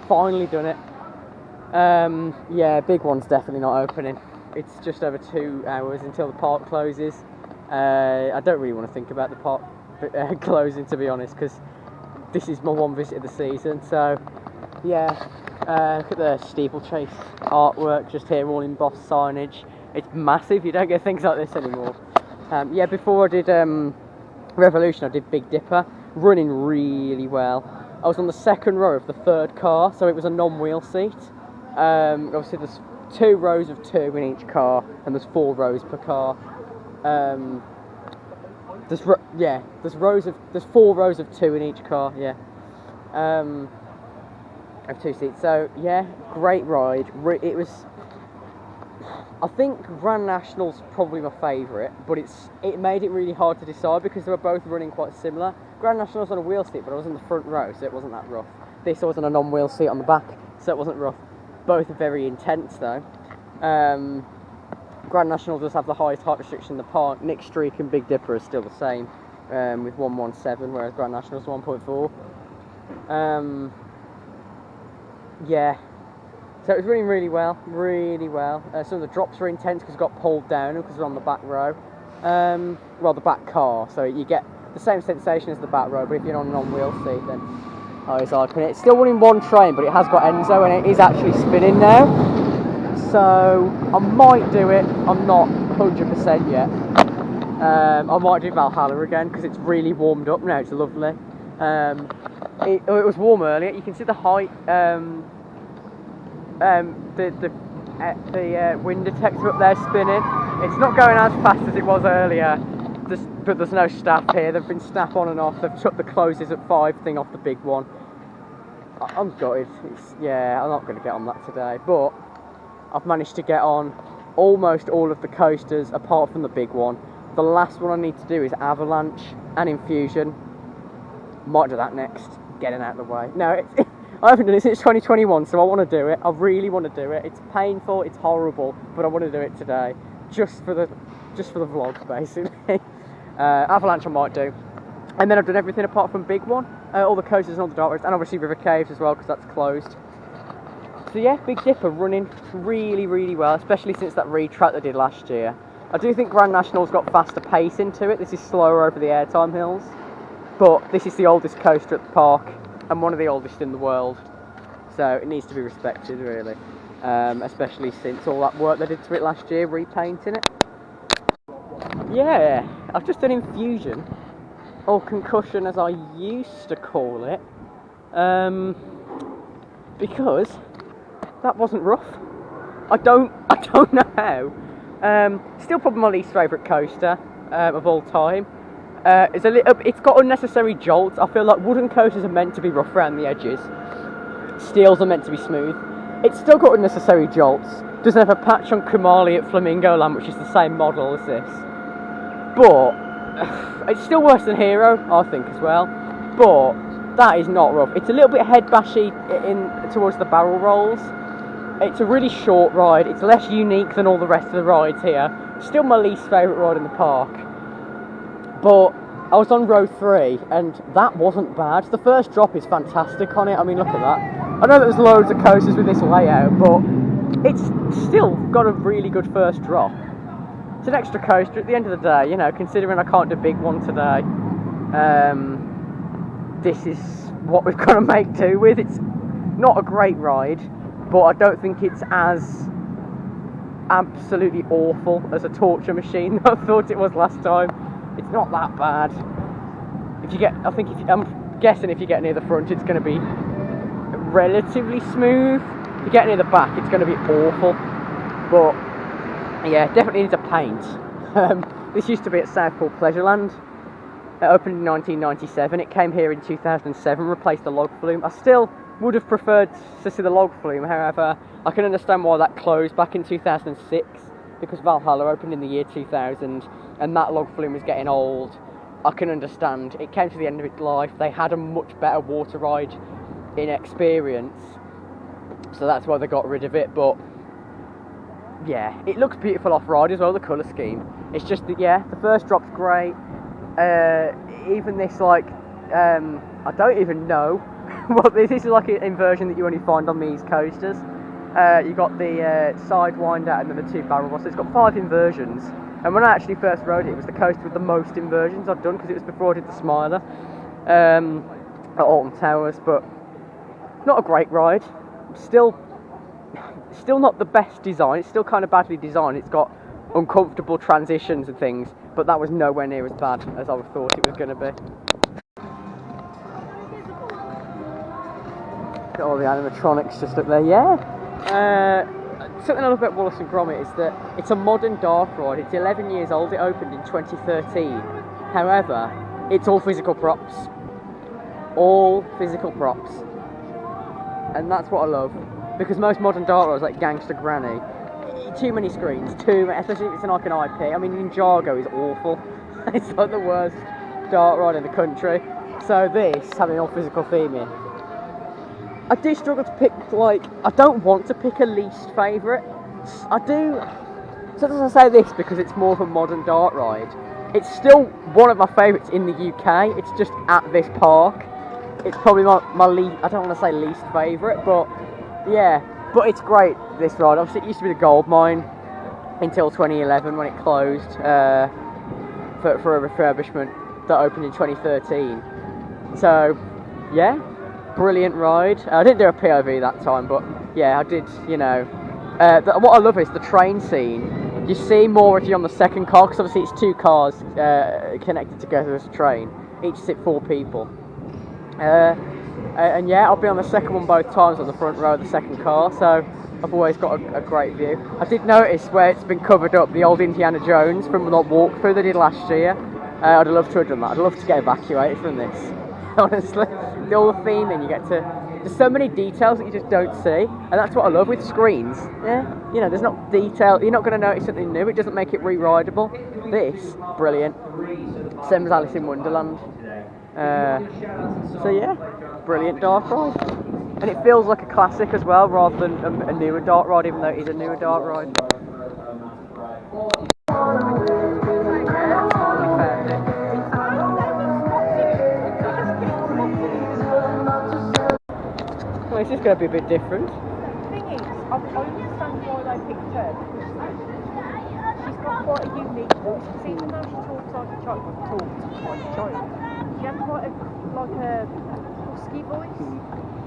Speaker 1: Finally done it. Yeah, big one's definitely not opening. It's just over 2 hours until the park closes. I don't really want to think about the park closing, to be honest, because this is my one visit of the season. So yeah, look at the steeplechase artwork just here, all embossed signage. It's massive. You don't get things like this anymore. Yeah, before I did Revolution, I did Big Dipper, running really well. I was on the second row of the third car, so it was a non-wheel seat. Obviously there's 2 rows of 2 in each car, and there's 4 rows per car. There's 4 rows of 2 in each car. Yeah, of 2 seats. So yeah, great ride. It was. I think Grand National's probably my favourite, but it made it really hard to decide because they were both running quite similar. Grand National's on a wheel seat, but I was in the front row, so it wasn't that rough. This I was on a non-wheel seat on the back, so it wasn't rough. Both are very intense though. Grand National does have the highest height restriction in the park. Nick Streak and Big Dipper are still the same, with 117, whereas Grand National's 1.4. Yeah, so it was running really well, really well. Some of the drops were intense because it got pulled down because we're on the back row. Well, the back car, so you get the same sensation as the back row, but if you're on a non-wheel seat, then it's Icon. It's still running one train, but it has got Enzo, and it is actually spinning now. So I might do it. I'm not 100% yet. I might do Valhalla again because it's really warmed up now. It's lovely. It was warm earlier. You can see the height. The wind detector up there spinning. It's not going as fast as it was earlier. But there's no staff here. They've been staff on and off. They've took the closes at 5 thing off the big one. I'm gutted. Yeah, I'm not going to get on that today. But I've managed to get on almost all of the coasters apart from the big one. The last one I need to do is Avalanche and Infusion. Might do that next. Getting out of the way. No, I haven't done it since 2021, so I want to do it. I really want to do it. It's painful. It's horrible, but I want to do it today, just for the vlog, basically. Avalanche I might do, and then I've done everything apart from big one. All the coasters and all the dark roads, and obviously River Caves as well because that's closed. So yeah, Big Dipper running really, really well, especially since that retrack they did last year. I do think Grand National's got faster pace into it. This is slower over the airtime hills, but this is the oldest coaster at the park and one of the oldest in the world, so it needs to be respected really, especially since all that work they did to it last year, repainting it. Yeah, I've just done Infusion, or Concussion as I used to call it, because that wasn't rough. I don't know how. Still probably my least favourite coaster of all time. It's got unnecessary jolts. I feel like wooden coasters are meant to be rough around the edges. Steels are meant to be smooth. It's still got unnecessary jolts. Doesn't have a patch on Kumali at Flamingo Land, which is the same model as this. But it's still worse than Hero, I think, as well. But that is not rough. It's a little bit head bashy towards the barrel rolls. It's a really short ride. It's less unique than all the rest of the rides here. Still my least favourite ride in the park. But I was on row 3 and that wasn't bad. The first drop is fantastic on it. I mean, look at that. I know there's loads of coasters with this layout, but it's still got a really good first drop. It's an extra coaster at the end of the day, you know, considering I can't do a big one today. This is what we've got to make do with. It's not a great ride, but I don't think it's as absolutely awful as a torture machine that I thought it was last time. It's not that bad. If you get, I'm guessing if you get near the front, it's going to be relatively smooth. If you get near the back, it's going to be awful. But yeah, definitely needs a paint. This used to be at Blackpool Pleasure Land. It opened in 1997. It came here in 2007, replaced the log flume. I still would have preferred to see the log flume, however, I can understand why that closed back in 2006, because Valhalla opened in the year 2000, and that log flume was getting old. I can understand. It came to the end of its life. They had a much better water ride in experience, so that's why they got rid of it. But yeah, it looks beautiful off-ride as well, the colour scheme. It's just that, yeah, the first drop's great. Even this, like, I don't even know what this is, like an inversion that you only find on these coasters. You got the sidewinder and then the two barrel rolls. So it's got 5 inversions. And when I actually first rode it, it was the coaster with the most inversions I'd done, because it was before I did the Smiler at Alton Towers. But not a great ride. Still not the best design. It's still kind of badly designed. It's got uncomfortable transitions and things, but that was nowhere near as bad as I thought it was going to be. Got all the animatronics just up there, yeah. Something I love about Wallace and Gromit is that it's a modern dark ride. It's 11 years old. It opened in 2013. However, it's all physical props. All physical props. And that's what I love. Because most modern dark rides, like Gangster Granny, too many screens, especially if it's like an IP. I mean, Ninjago is awful. It's like the worst dark ride in the country. So this, having all physical theming, I do struggle to pick, like, I don't want to pick a least favourite. I do. Sometimes I say this because it's more of a modern dark ride. It's still one of my favourites in the UK. It's just at this park. It's probably my least, I don't want to say least favourite, but yeah. But it's great, this ride. Obviously, it used to be the gold mine until 2011 when it closed for a refurbishment that opened in 2013. So, yeah. Brilliant ride. I didn't do a POV that time, but yeah, I did, you know. What I love is the train scene. You see more if you're on the second car, because obviously it's 2 cars connected together as a train. Each sit 4 people. And yeah, I'll be on the second one both times, on the front row of the second car, so I've always got a great view. I did notice where it's been covered up, the old Indiana Jones from the walkthrough they did last year. I'd love to have done that. I'd love to get evacuated from this. Honestly, all the theming, you get to, there's so many details that you just don't see, and that's what I love with screens. Yeah, you know, there's not detail, you're not going to notice something new, it doesn't make it re-rideable. This, brilliant. Same as Alice in Wonderland. So yeah, brilliant dark ride. And it feels like a classic as well, rather than a newer dark ride, even though it is a newer dark ride. Well, this is going to be a bit different.
Speaker 4: The thing is, I understand why they picked her. She's got quite a unique voice. Because even though she talks like a child, she has quite a husky voice.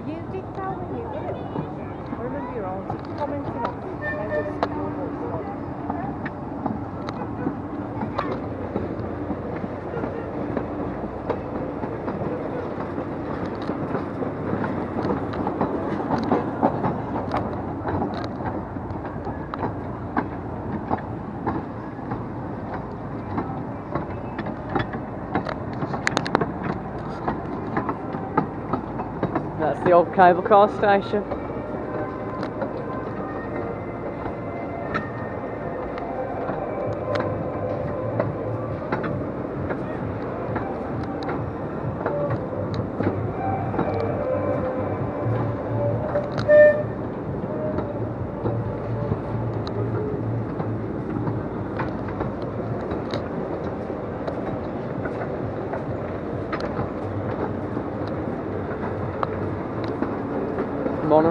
Speaker 4: You did tell me you did it. I remember your auntie commenting on how husky your voice was.
Speaker 1: That's the old cable car station.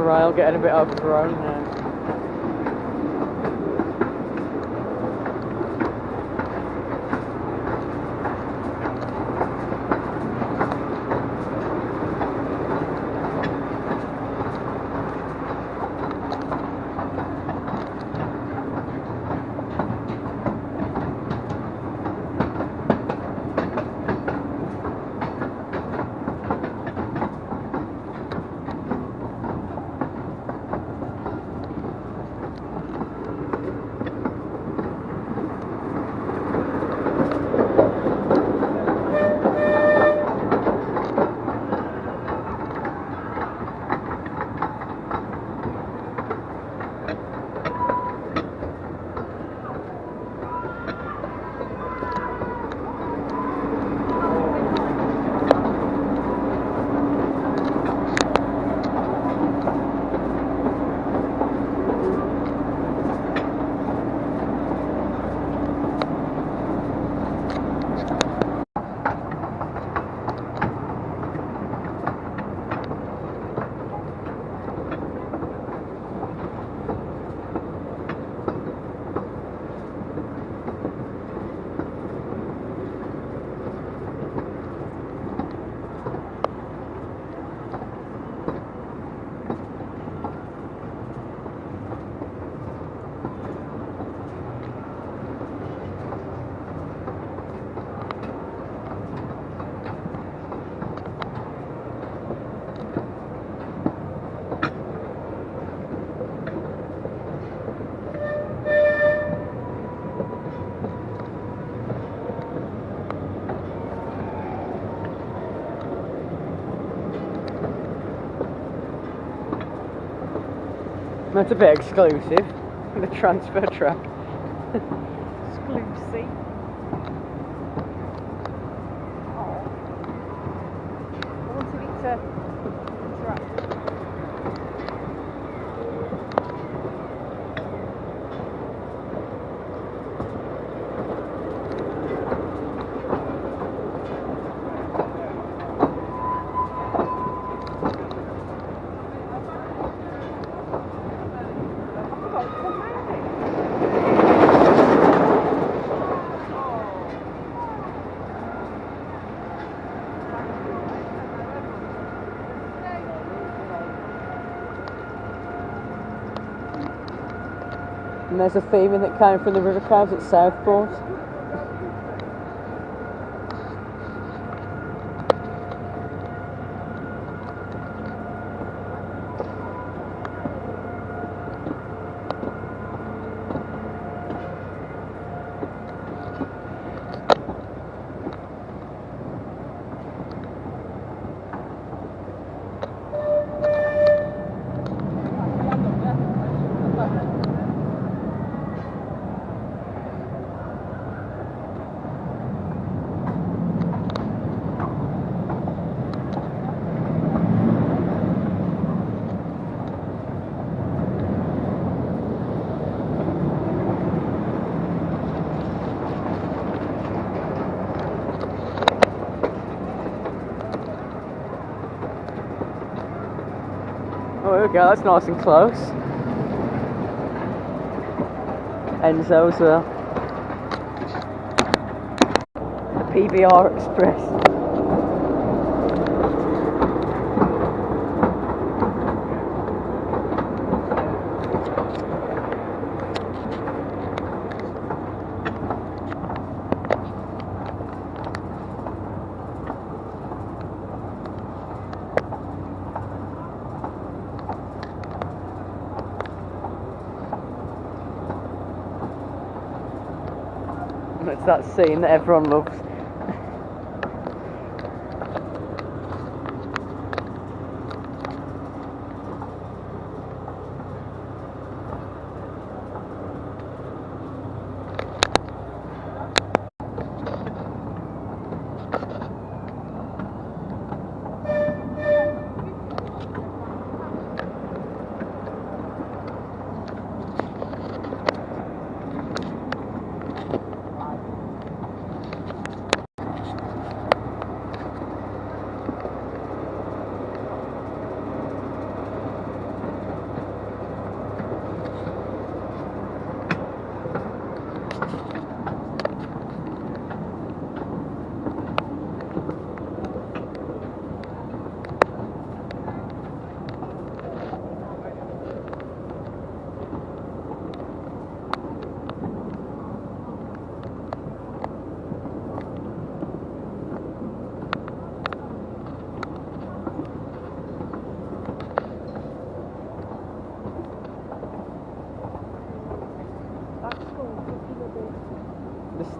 Speaker 1: rail getting a bit overgrown now. That's a bit exclusive, the transfer track.
Speaker 4: Exclusive. Oh. I wanted it to interact.
Speaker 1: And there's a theme that came from the river crowds at Southport. Oh, there we go, that's nice and close. Enzo as well. The PBR Express. It's that scene that everyone loves.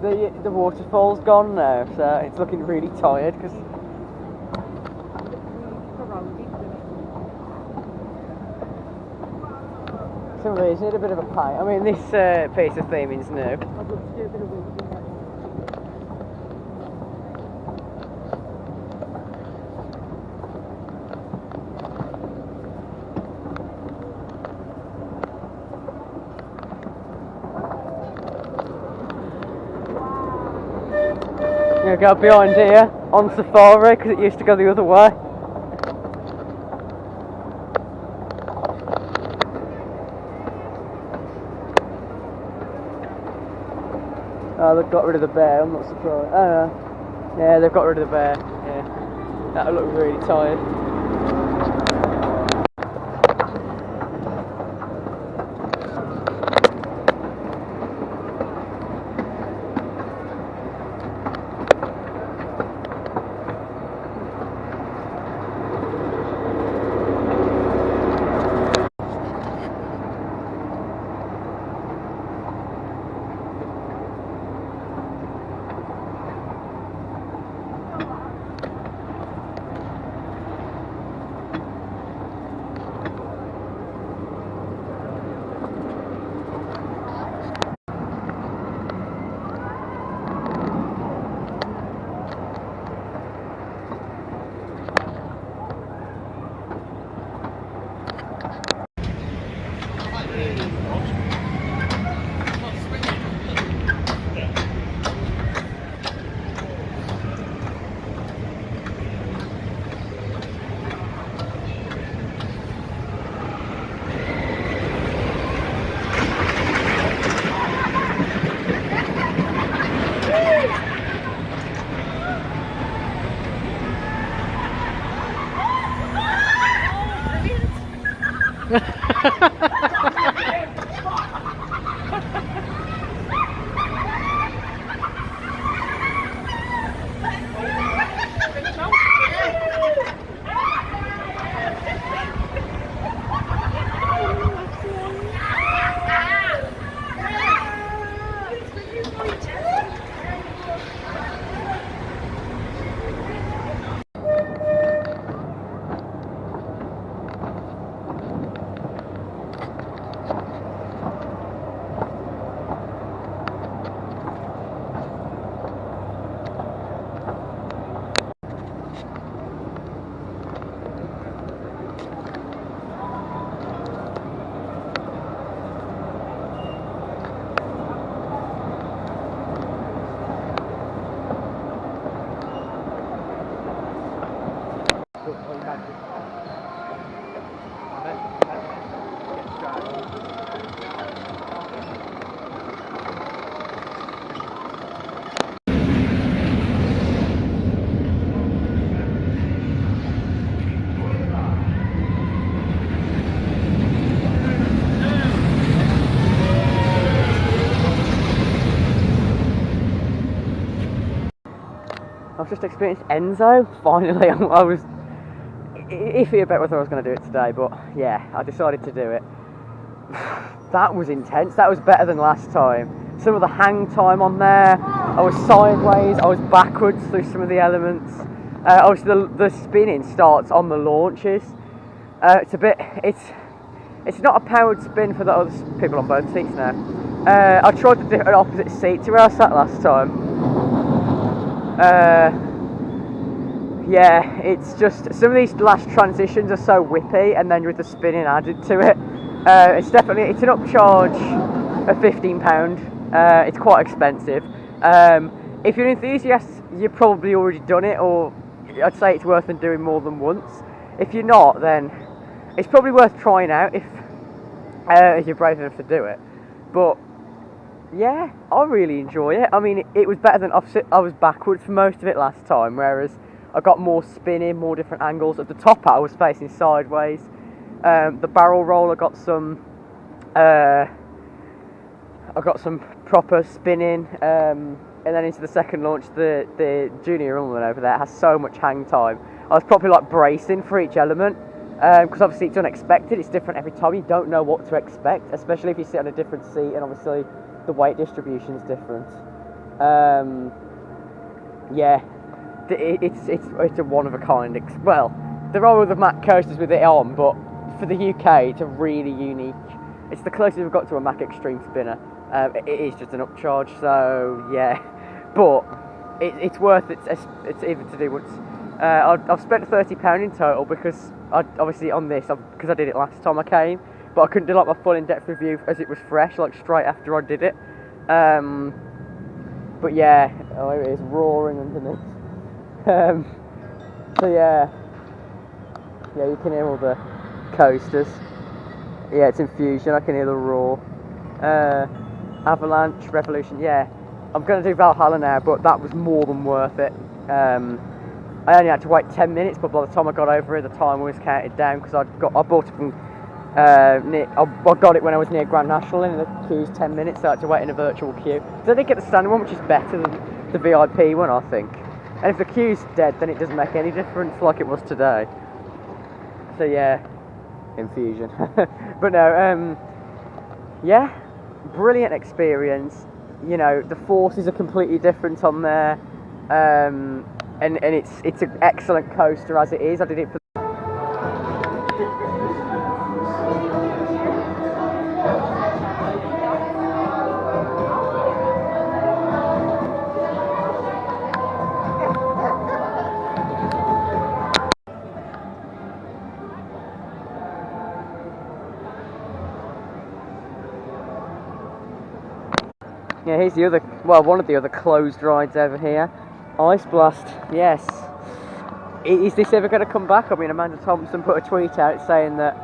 Speaker 1: The waterfall's gone now, so it's looking really tired because some of these need a bit of a paint. I mean, this piece of theming's new.
Speaker 4: I'd love to do a bit of weaving.
Speaker 1: I'm going to go behind here on safari because it used to go the other way. Oh, they've got rid of the bear, I'm not surprised. Oh no. Yeah, they've got rid of the bear. Yeah. That'll look really tired. I've just experienced Enzo. Finally, I was iffy about whether I was going to do it today, but yeah, I decided to do it. That was intense. That was better than last time. Some of the hang time on there, I was sideways, I was backwards through some of the elements. Obviously, the spinning starts on the launches. It's not a powered spin for the other people on both seats now. I tried the different opposite seat to where I sat last time. Yeah, it's just some of these last transitions are so whippy, and then with the spinning added to it, it's an upcharge of £15. It's quite expensive. If you're an enthusiast, you've probably already done it, or I'd say it's worth doing more than once. If you're not, then it's probably worth trying out if you're brave enough to do it. But yeah, I really enjoy it. I mean, it was better than opposite. I was backwards for most of it last time, whereas I got more spinning, more different angles. At the top, I was facing sideways. The barrel roll, I got some proper spinning, and then into the second launch, the junior one over there has so much hang time. I was probably like bracing for each element, because obviously it's unexpected. It's different every time. You don't know what to expect, especially if you sit on a different seat, and obviously the weight distribution is different. Yeah, it's a one of a kind. Well, there are other Mac coasters with it on, but for the UK, it's a really unique. It's the closest we've got to a Mac Extreme spinner. It is just an upcharge, so yeah, but it's worth it. It's even to do once. I've spent £30 in total because obviously on this because I did it last time I came, but I couldn't do like my full in-depth review as it was fresh, like straight after I did it. But yeah, oh, it is roaring underneath. So yeah, you can hear all the coasters. Yeah, it's Infusion. I can hear the roar. Avalanche, Revolution. Yeah, I'm gonna do Valhalla now, but that was more than worth it. I only had to wait 10 minutes, but by the time I got over it, the time was counted down because I bought it from I got it when I was near Grand National, and the queue's 10 minutes, so I had to wait in a virtual queue. So I did get the standard one, which is better than the VIP one, I think. And if the queue's dead, then it doesn't make any difference, like it was today. So yeah, Infusion. But no, yeah, brilliant experience. You know, the forces are completely different on there, and it's an excellent coaster as it is. I did it for. Yeah, here's the other, well, one of the other closed rides over here. Ice Blast, yes. Is this ever going to come back? I mean, Amanda Thompson put a tweet out saying that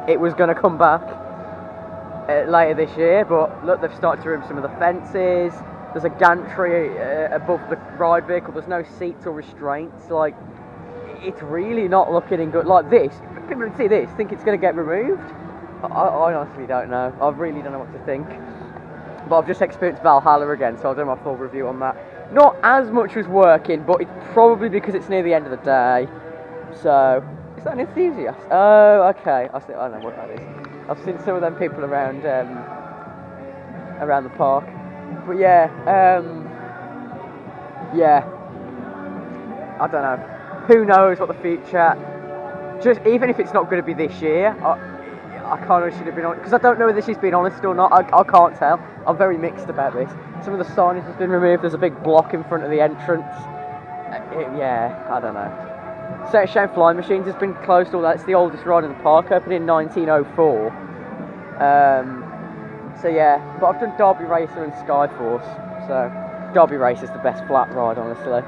Speaker 1: it was going to come back later this year, but look, they've started to remove some of the fences. There's a gantry above the ride vehicle. There's no seats or restraints. Like, it's really not looking in good. Like this, people who see this think it's going to get removed. I honestly don't know. I really don't know what to think. But I've just experienced Valhalla again, so I'll do my full review on that. Not as much was working, but it's probably because it's near the end of the day. So, is that an enthusiast? Oh, okay. I know what that is. I've seen some of them people around around the park. But yeah, yeah. I don't know. Who knows what the future? Just even if it's not going to be this year, I kind of should have been on, because I don't know whether she's been honest or not. I can't tell. I'm very mixed about this. Some of the signage has been removed. There's a big block in front of the entrance. Yeah, I don't know. Set Shane Flying Machines has been closed. All that. It's the oldest ride in the park, opened in 1904. So yeah, but I've done Derby Racer and Skyforce. So Derby Racer is the best flat ride, honestly.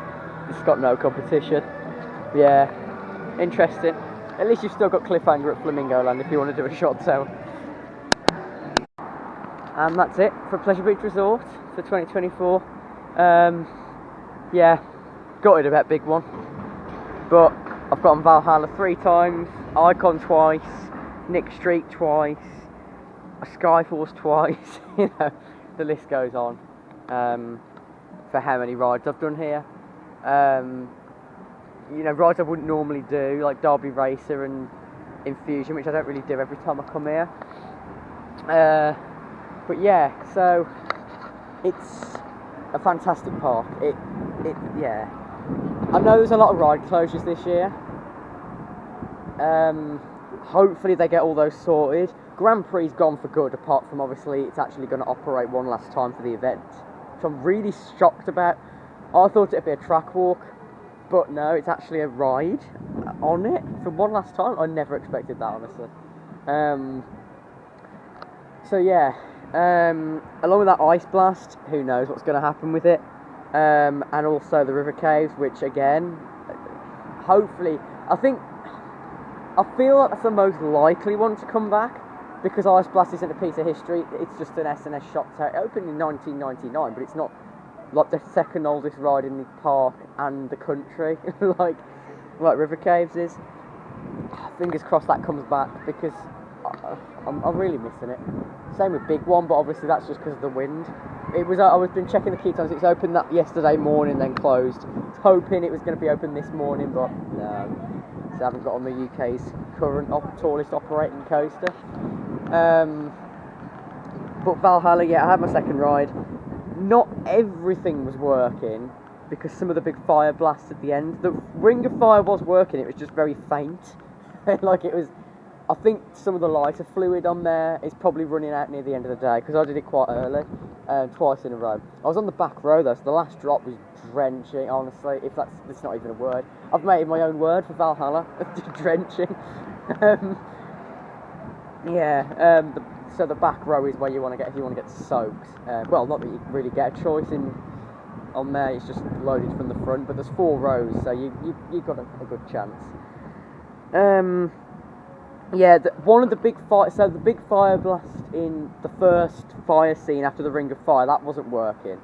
Speaker 1: It's got no competition. Yeah, interesting. At least you've still got Cliffhanger at Flamingo Land if you want to do a short sale. And that's it for Pleasure Beach Resort for 2024. Yeah, gutted about big one. But I've got on Valhalla 3 times, Icon twice, Nick Streak twice, Skyforce twice. You know, the list goes on for how many rides I've done here. You know, rides I wouldn't normally do, like Derby Racer and Infusion, which I don't really do every time I come here. But yeah, so it's a fantastic park. Yeah. I know there's a lot of ride closures this year. Hopefully they get all those sorted. Grand Prix gone for good, apart from obviously it's actually going to operate one last time for the event, which I'm really shocked about. I thought it'd be a track walk, but no, it's actually a ride on it for one last time. I never expected that, honestly. So yeah, along with that Ice Blast, who knows what's going to happen with it, and also the River Caves, which again, hopefully, I feel like that's the most likely one to come back, because Ice Blast isn't a piece of history. It's just an S&S shop tower. It opened in 1999, but it's not like the second oldest ride in the park and the country, like River Caves is. Fingers crossed that comes back, because I'm really missing it. Same with Big One, but obviously that's just because of the wind. It was. I was been checking the key times. It's opened that yesterday morning, then closed. I was hoping it was going to be open this morning, but no. So I haven't got on the UK's current tallest operating coaster. But Valhalla, yeah, I had my second ride. Not everything was working because some of the big fire blasts at the end. The ring of fire was working, it was just very faint. Like it was, I think some of the lighter fluid on there is probably running out near the end of the day because I did it quite early, twice in a row. I was on the back row though, so the last drop was drenching, honestly, if that's not even a word. I've made my own word for Valhalla, drenching. So the back row is where you want to get if you want to get soaked. Well, not that you really get a choice on there, it's just loaded from the front, but there's 4 rows, so you've got a good chance. One of the big so the big fire blast in the first fire scene after the Ring of Fire, that wasn't working.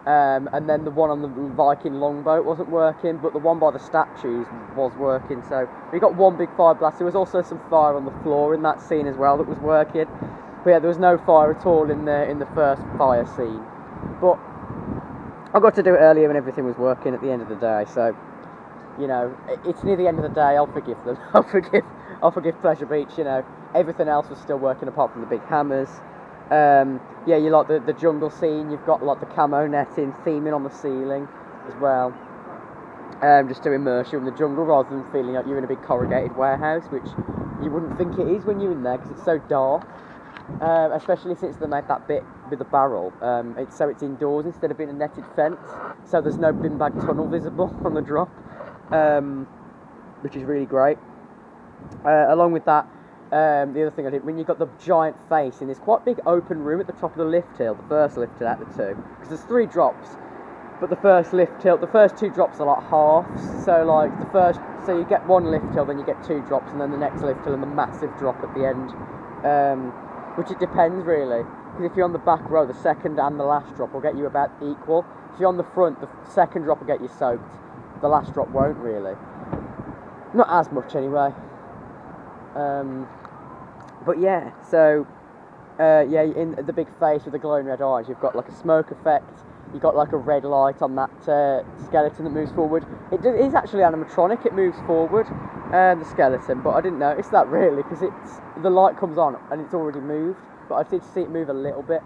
Speaker 1: And then the one on the Viking longboat wasn't working, but the one by the statues was working. So we got one big fire blast. There was also some fire on the floor in that scene as well that was working. But yeah, there was no fire at all in the first fire scene. But I got to do it earlier when everything was working at the end of the day. So, you know, it's near the end of the day. I'll forgive them. I'll forgive Pleasure Beach. You know, everything else was still working apart from the big hammers. You like the jungle scene. You've got like the camo netting, theming on the ceiling as well. Just to immerse you in the jungle rather than feeling like you're in a big corrugated warehouse, which you wouldn't think it is when you're in there because it's so dark. Especially since they made that bit with the barrel. It's indoors instead of being a netted fence, so there's no bin bag tunnel visible on the drop, which is really great. Along with that, the other thing I did, when you've got the giant face in this quite big open room at the top of the lift hill, the first lift hill out of the 2, because there's 3 drops, but the first 2 drops are like halves, so you get 1 lift hill, then you get 2 drops, and then the next lift hill and the massive drop at the end, which it depends really, because if you're on the back row, the second and the last drop will get you about equal. If you're on the front, the second drop will get you soaked, the last drop won't really, not as much anyway. But yeah, so in the big face with the glowing red eyes, you've got like a smoke effect. You've got like a red light on that skeleton that moves forward. It is actually animatronic. It moves forward, the skeleton, but I didn't notice that really because the light comes on and it's already moved. But I did see it move a little bit.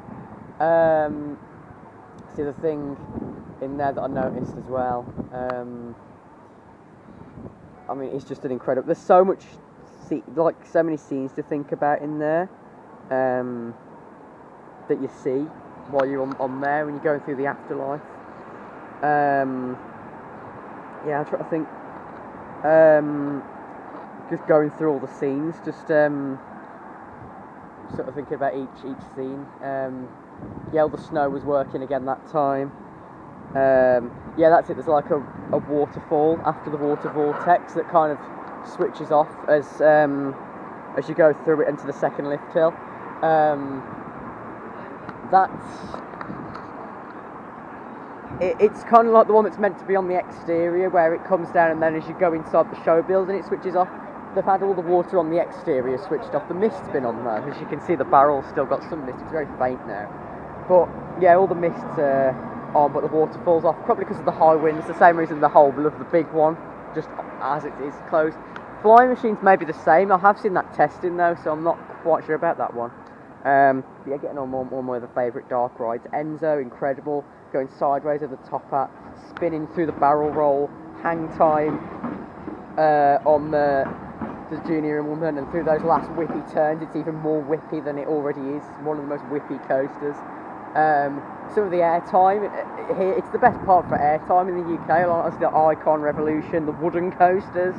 Speaker 1: See the thing in there that I noticed as well. I mean, it's just an incredible. There's so much. So many scenes to think about in there that you see while you're on there when you're going through the afterlife. I'm trying to think. Just going through all the scenes, just sort of thinking about each scene. All the snow was working again that time. That's it. There's like a waterfall after the water vortex that kind of switches off as you go through it into the second lift hill. It's kind of like the one that's meant to be on the exterior where it comes down and then as you go inside the show building it switches off. They've had all the water on the exterior switched off. The mist's been on there. As you can see, the barrel's still got some mist. It's very faint now. But yeah, all the mist's on, but the water falls off. Probably because of the high winds. The same reason the whole of the big one, just as it is closed. Flying machines may be the same. I have seen that testing though, so I'm not quite sure about that one. Getting on one of my other favourite dark rides. Enzo, incredible. Going sideways over the top hat, spinning through the barrel roll, hang time on the Junior In Wonderland, and through those last whippy turns, it's even more whippy than it already is. One of the most whippy coasters. Some of the airtime here, it's the best part for airtime in the UK. Like the Icon, Revolution, the wooden coasters.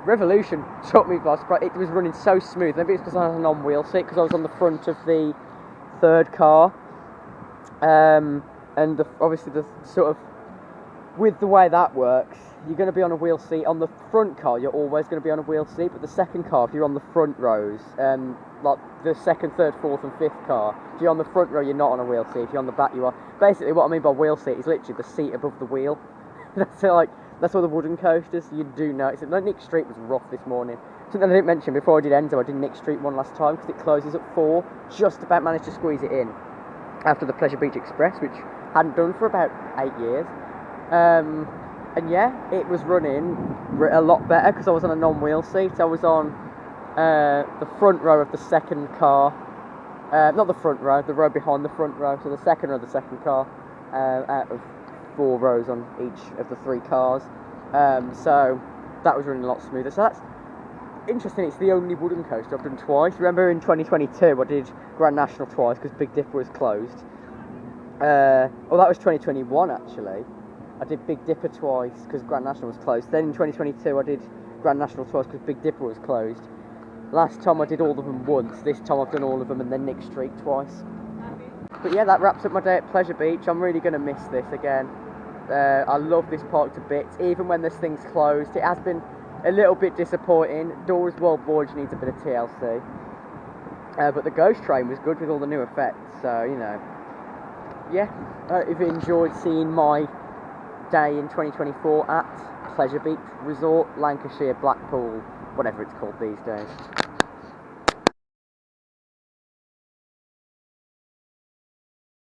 Speaker 1: Revolution took me by surprise. It was running so smooth. Maybe it's because I was on wheel seat, because I was on the front of the third car. Obviously the sort of, with the way that works, you're going to be on a wheel seat. On the front car, you're always going to be on a wheel seat, but the second car, if you're on the front rows, like the second, third, fourth and fifth car, if you're on the front row, you're not on a wheel seat. If you're on the back, you are. Basically, what I mean by wheel seat is literally the seat above the wheel. That's all the wooden coasters, you do notice it. Nick Street was rough this morning. Something I didn't mention before I did Enzo, I did Nick Street one last time because it closes at 4. Just about managed to squeeze it in after the Pleasure Beach Express, which hadn't done for about 8 years. It was running a lot better because I was on a non-wheel seat. I was on the front row of the second car, Not the front row, the row behind the front row, so the second row, the second car, out of 4 rows on each of the 3 cars. So that was running a lot smoother. So that's interesting. It's the only wooden coaster I've done twice. Remember in 2022 I did Grand National twice because Big Dipper was closed. That was 2021 actually. I did Big Dipper twice because Grand National was closed. Then in 2022 I did Grand National twice because Big Dipper was closed. Last time I did all of them once. This time I've done all of them and then Nick Streak twice. But yeah, that wraps up my day at Pleasure Beach. I'm really going to miss this again. I love this park to bits, even when this thing's closed. It has been a little bit disappointing. Doors World Voyage needs a bit of TLC. But the Ghost Train was good with all the new effects, so, you know. Yeah, if you enjoyed seeing my day in 2024 at Pleasure Beach Resort, Lancashire, Blackpool, whatever it's called these days.